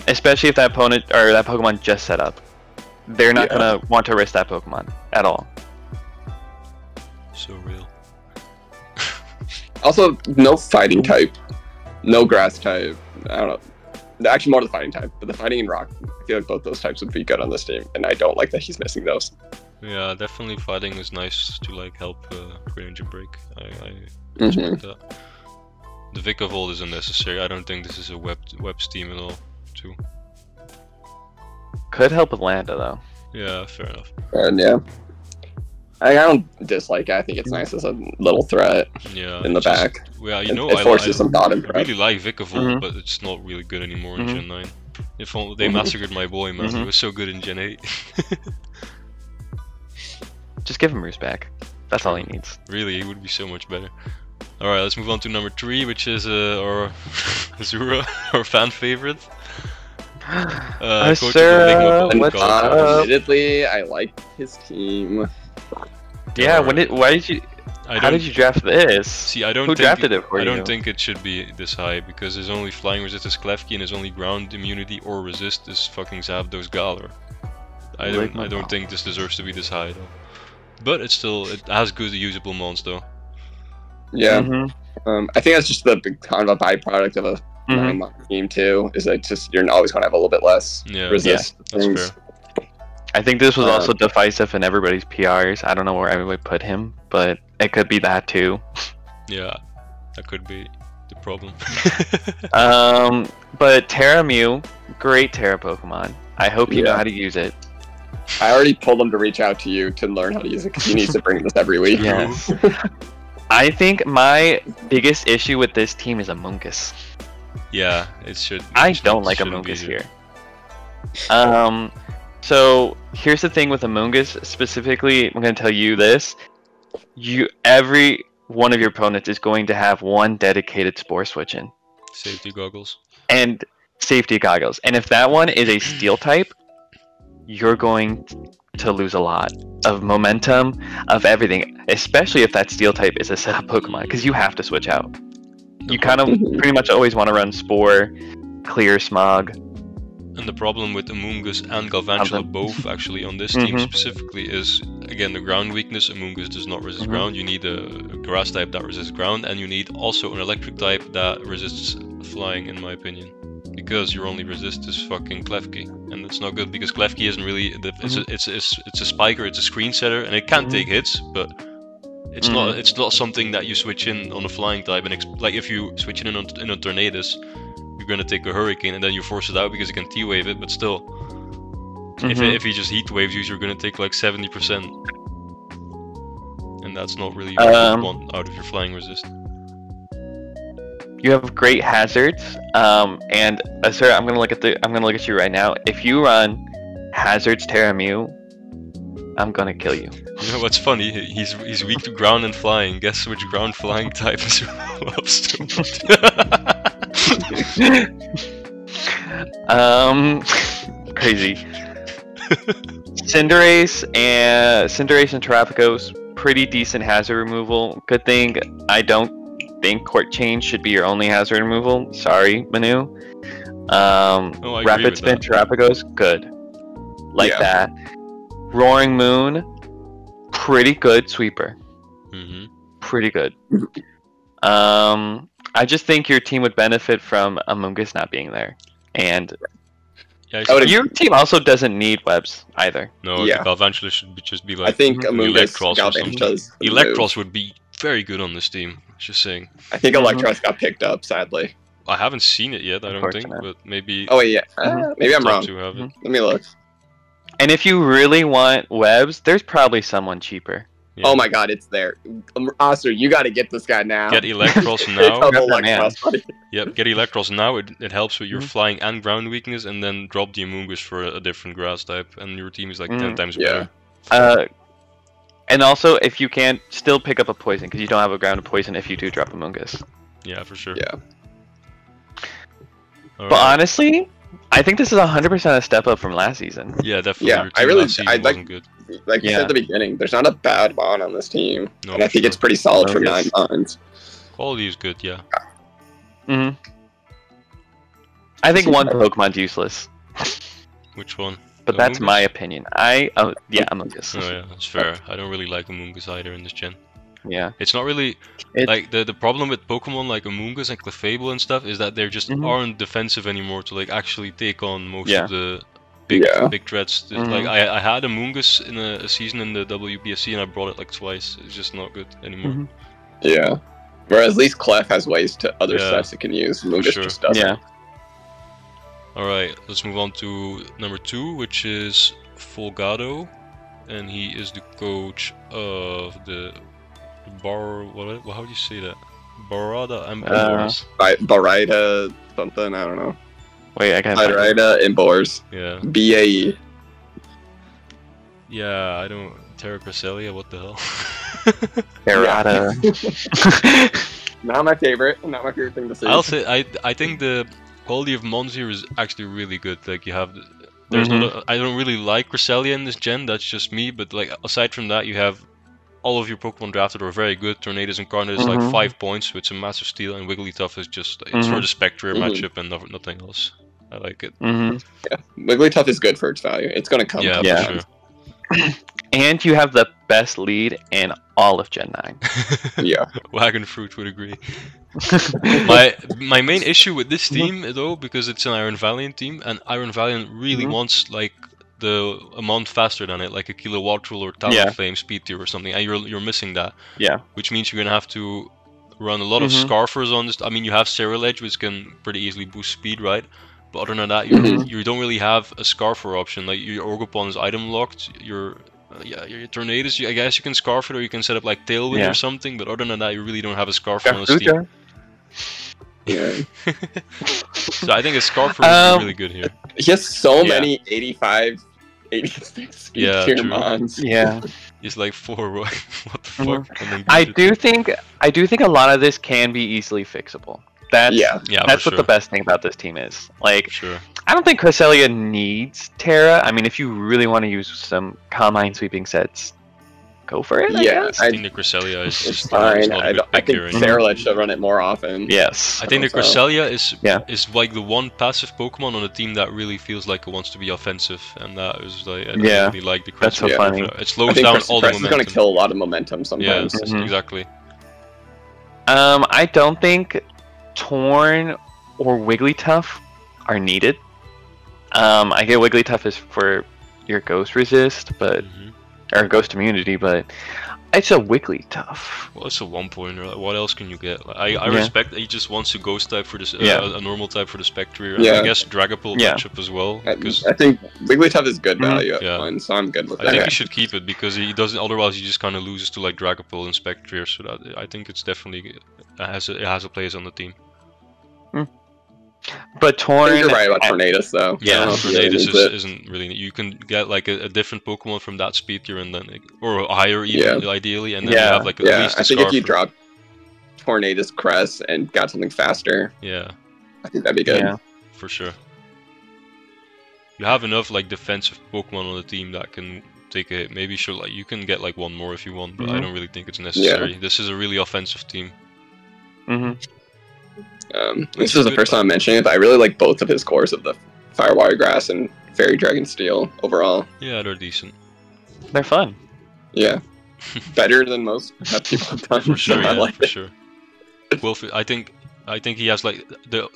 Especially if that opponent or that Pokemon just set up. They're not Yeah. gonna want to risk that Pokemon at all. so real. Also, no fighting type, no grass type. I don't know. Actually, more the fighting type, but the fighting and rock. I feel like both those types would be good on this team, and I don't like that he's missing those. Yeah, definitely fighting is nice to like help Greninja break. I respect that. The Vic of Old is unnecessary. I don't think this is a web team at all. Too. Could help with Landa though. Yeah, fair enough. And yeah, I don't dislike it. I think it's nice as a little threat Yeah. in the it's just- back. Yeah, you It, know, it forces some thought and I prep. really like Vic of Old, Mhm. but it's not really good anymore in Mhm. Gen 9. If only they massacred my boy, man. He Mhm. was so good in Gen 8. Just give him Roost back. That's all he needs. Really, he would be so much better. Alright, let's move on to number 3, which is our Zura, our fan favorite. Coach of the Sir, Enigma And, what's Podcast. up? admittedly, I like his team. Yeah, Alright. why did you? I How don't did you draft this? see. I don't Who think drafted it for I you? don't think it should be this high because his only flying resistance Klefki and his only ground immunity or resist is fucking Zapdos Galar. I don't think this deserves to be this high though. but it has good usable mons though. Yeah. Mm-hmm. I think that's just the kind of a byproduct of a 9-month team too. Is that just you're always going to have a little bit less resist. That's things. fair. I think this was also divisive in everybody's PRs. I don't know where everybody put him, but it could be that too. Yeah, that could be the problem. But Terra Mew, great Terra Pokemon. I hope you know how to use it. I already told them to reach out to you to learn how to use it because he needs to bring this every week. Yes. I think my biggest issue with this team is Amoonguss. Yeah, it should. I don't like Amoonguss here. So here's the thing with Amoonguss specifically. I'm going to tell you this: every one of your opponents is going to have one dedicated Spore Switch in. Safety goggles. And safety goggles. And if that one is a Steel type, you're going to lose a lot of momentum, of everything. Especially if that Steel type is a setup Pokemon, because you have to switch out. You kind of pretty much always want to run Spore, Clear, Smog. And the problem with Amoonguss and Galvantula both actually on this team specifically is, again, the ground weakness. Amoonguss does not resist ground. You need a grass type that resists ground, and you need also an electric type that resists flying, in my opinion. Because your only resist is fucking Klefki, and it's not good because Klefki isn't really it's a spiker, it's a screen setter, and it can take hits, but it's not something that you switch in on a flying type. And like if you switch in a Tornadus, you're gonna take a Hurricane and then you force it out because you can T-wave it, but still, if he just Heat Waves you, you're gonna take like 70%, and that's not really what you want out of your flying resist. You have great hazards, and sir, I'm gonna look at you right now. If you run hazards Terra Mew, I'm gonna kill you. You know what's funny? He's weak to ground and flying. Guess which ground flying type is loves too much? Crazy. Cinderace and Terrapagos, pretty decent hazard removal. Good thing I don't think Court Change should be your only hazard removal. Sorry, Manu. Rapid Spin Terrapagos, good. Like that. Roaring Moon, pretty good sweeper. Pretty good. I just think your team would benefit from Amoonguss not being there. And your team also doesn't need webs either. No, Galvantula should just be like, I think Amoonguss Electros Electros would be very good on this team, just saying. I think Electros got picked up, sadly. I haven't seen it yet, I don't think, but maybe... Oh, wait, yeah. Maybe I'm wrong. Let me look. And if you really want webs, there's probably someone cheaper. Yeah. Oh my god, it's there. Oscar, you gotta get this guy now. Get Electros now. Electros, yep, get Electros now. It helps with your flying and ground weakness, and then drop the Amoonguss for a different grass type, and your team is like 10 times better. And also, if you can, still pick up a poison, because you don't have a ground poison if you do drop Amoonguss. Yeah, for sure. Yeah. But honestly, I think this is 100% a step up from last season. Yeah, definitely. Yeah, I like good. Like you said at the beginning, there's not a bad bond on this team, and I think it's pretty solid for 9 months. Quality is good, yeah. I think one Pokemon's useless. Which one? But that's my opinion. Amoonguss. Oh yeah, that's fair. I don't really like Amoonguss either in this gen. Yeah. It's not really like the problem with Pokemon like Amoonguss and Clefable and stuff is that they just aren't defensive anymore to like actually take on most of the big threats. Like I had Amoonguss in a season in the WBSC and I brought it like twice. It's just not good anymore. Yeah. Whereas at least Clef has ways to other sets it can use. Amoonguss just doesn't. Yeah. Alright, let's move on to number 2, which is Folgado, and he is the coach of the how do you say that? Barada Embors. Barida something, I don't know. Wait, I can't. Barida Embors. Yeah. BAE. Yeah, I don't. Terra Cresselia, what the hell? Barada. Not my favorite. Not my favorite thing to say. I'll say I think the quality of Mons here is actually really good. Like you have, there's not. I don't really like Cresselia in this gen. That's just me. But like aside from that, you have all of your Pokemon drafted are very good. Tornadus and Carnot is like 5 points, so it's a massive steal, and Wigglytuff is just it's for the Spectre matchup and nothing else. I like it. Yeah, Wigglytuff is good for its value. It's gonna come. Yeah, for sure. And you have the best lead in all of Gen 9. Yeah. Wagon Fruit would agree. My main issue with this team though, because it's an Iron Valiant team, and Iron Valiant really wants like a month faster than it, like a Kilowatt Rule or Talonflame speed tier or something, and you're missing that. Yeah. Which means you're gonna have to run a lot of Scarfers on this. I mean, you have Ceruledge, which can pretty easily boost speed, right? But other than that, you don't really have a Scarfer option. Like your Orgopon is item locked. Your Tornadus, I guess you can Scarf it, or you can set up like Tailwind or something. But other than that, you really don't have a Scarfer on the team. Yeah. So I think a Scarfer would be really good here. He has so many 85, 86 speed tier mons. Yeah. He's like 4. What the fuck? I do think a lot of this can be easily fixable. That's what the best thing about this team is. Like, I don't think Cresselia needs Terra. I mean, if you really want to use some Combine sweeping sets, go for it. I think the Cresselia is just fine. I think Ceruledge should run it more often. Yes. I think the Cresselia is like the one passive Pokemon on a team that really feels like it wants to be offensive, and that is like I really like the Cresselia. That's so funny. It slows down all the momentum. It's going to kill a lot of momentum sometimes. Yeah, exactly. I don't think Torn or Wigglytuff are needed. I get Wigglytuff is for your Ghost Resist, but or Ghost Immunity, but it's a Wigglytuff. Well, it's a 1-pointer. What else can you get? Like, I respect that he just wants a Ghost type for this, a normal type for the Spectre. I guess Dragapult matchup as well. Because I think Wigglytuff is good value at 1, so I'm good with that. I think he should keep it because he doesn't. Otherwise, he just kind of loses to like Dragapult and Spectre. So that I think it's definitely it has a place on the team. But Torn, you're right about Tornadus though. Yeah, Tornadus isn't really. You can get like a different Pokemon from that speed tier, and then or higher even ideally, and then you have like at least. I think if you drop Tornadus Crest and got something faster, I think that'd be good. Yeah, for sure. You have enough like defensive Pokemon on the team that can take a hit. Maybe you can get like one more if you want, but I don't really think it's necessary. This is a really offensive team. This is the first time I'm mentioning it, but I really like both of his cores of the Fire Water Grass and Fairy Dragon Steel overall. Yeah, they're decent. They're fun. Yeah. Better than most people have done. For sure, for sure. Wolf, I think he has like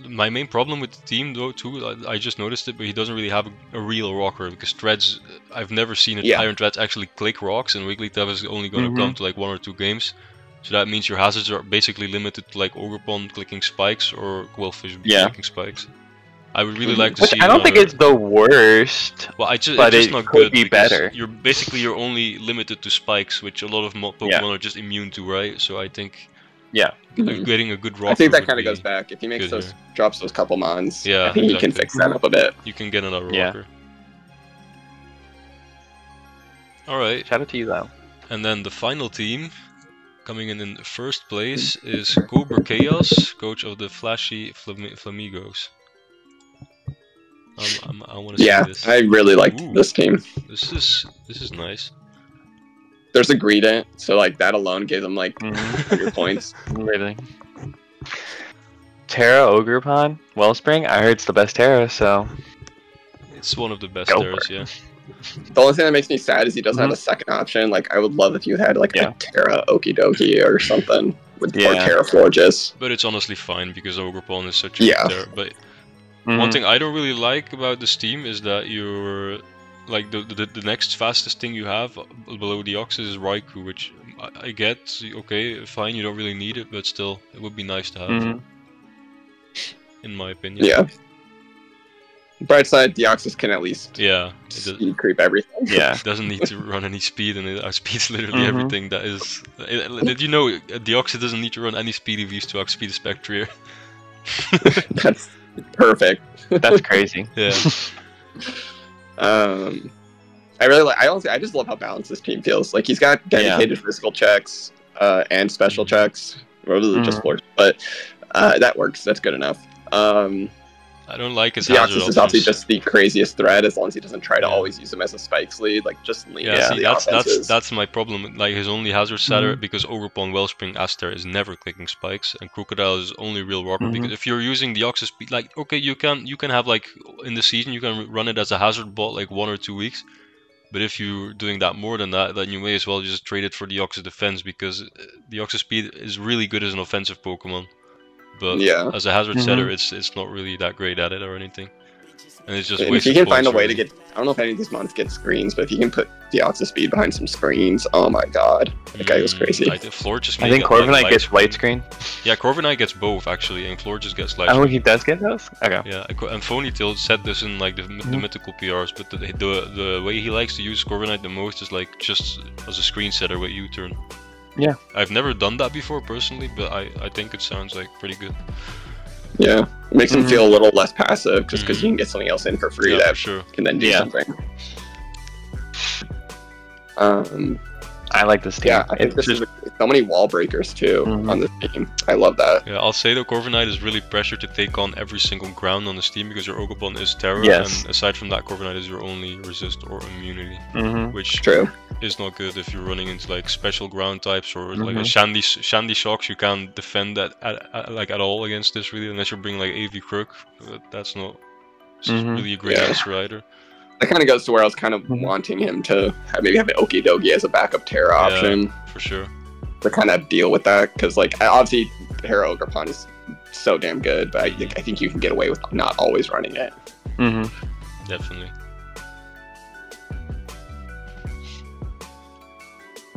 my main problem with the team though too. I just noticed it, but he doesn't really have a real rocker because Threads. I've never seen Iron Threads actually click rocks, and Wigglytuff is only going to come to like 1 or 2 games. So that means your hazards are basically limited to like Ogerpon clicking spikes or Quillfish clicking spikes. I would really like to see. I don't think it's the worst. Well, it's but just it not could good be better. You're only limited to spikes, which a lot of Pokemon are just immune to, right? So I think getting a good rocker. I think that kind of goes back if he makes drops those couple mons. Yeah, I think he can fix that up a bit. You can get another rocker. All right. Shout out to you though. And then the final team. Coming in first place is Cobra Chaos, coach of the Flashy Flamigos. I want to see this. I really like this team. This is nice. There's a Greedent, so like that alone gives them like 100 points. Really. Terra Ogerpon Wellspring. I heard it's the best Terra, so it's one of the best Terras. Yeah. The only thing that makes me sad is he doesn't have a second option. Like, I would love if you had like a Terra Okidoki or something with or Terra Florges. But it's honestly fine because Ogerpon is such a good Terra. But one thing I don't really like about this team is that you're like the next fastest thing you have below the Oxys is Raikou, which I get. Okay, fine, you don't really need it, but still, it would be nice to have. In my opinion. Yeah. Bright side, Deoxys can at least speed creep everything. Yeah, it doesn't need to run any speed, and outspeeds literally everything that is. Did you know Deoxys doesn't need to run any speed if he's to outspeed a Spectrier? That's perfect. That's crazy. Yeah. I really like. I just love how balanced this team feels. Like he's got dedicated physical checks and special checks, or just floors, but that works. That's good enough. I don't like his hazard options. Is obviously just the craziest threat as long as he doesn't try to always use him as a spikes lead. Like just lean into the offenses. That's my problem. Like his only hazard setter because Ogerpon, Wellspring, Aster is never clicking spikes, and Crocodile is only real rocker. Because if you're using the Deoxys, like okay, you can have like in the season you can run it as a hazard bot like 1 or 2 weeks, But if you're doing that more than that, then you may as well just trade it for the Ox's defense, because the Ox's speed is really good as an offensive Pokemon. But Yeah. as a hazard setter, it's not really that great at it or anything. And it's just And if you can find a way to get, I don't know if any of these mons get screens, but if you can put the Ox's speed behind some screens, oh my god, that guy goes crazy. I think Corviknight gets light screen. Yeah, Corviknight gets both actually, and Floor just gets light Oh, screen. he does get those? Okay. Yeah, and Phonytail said this in like the mythical PRs, but the way he likes to use Corviknight the most is like just as a screen setter with U-turn. Yeah. I've never done that before personally, but I think it sounds like pretty good. Yeah, it makes him feel a little less passive, just because you can get something else in for free that can then do something. I like this team. Yeah, I think this is so many wall breakers too on this team. I love that. Yeah, I'll say though, Corviknight is really pressured to take on every single ground on this team, because your Ogopon is Terra, and aside from that, Corviknight is your only resist or immunity, which is not good if you're running into like special ground types or like a Shandy Shocks. You can't defend that at all against this really, unless you're bringing like AV Crook. That's not really a great answer either. That kind of goes to where I was kind of wanting him to maybe have an Okidogi as a backup Terra option. For sure. To kind of deal with that, because like obviously Terra Ogropon is so damn good, but I think you can get away with not always running it. Definitely.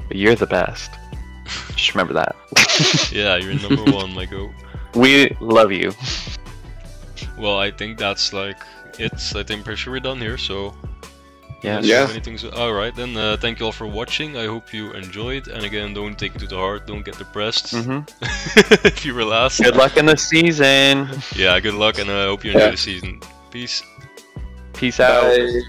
But you're the best. Just remember that. Yeah, you're number one, my goat. We love you. Well, I think that's like it. I think pretty sure we're done here, so yeah. Alright, then thank you all for watching. I hope you enjoyed, and again, don't take it to the heart, don't get depressed if you were last. Good luck in the season. Yeah, good luck, and I hope you enjoy the season. Peace. Peace out. Bye.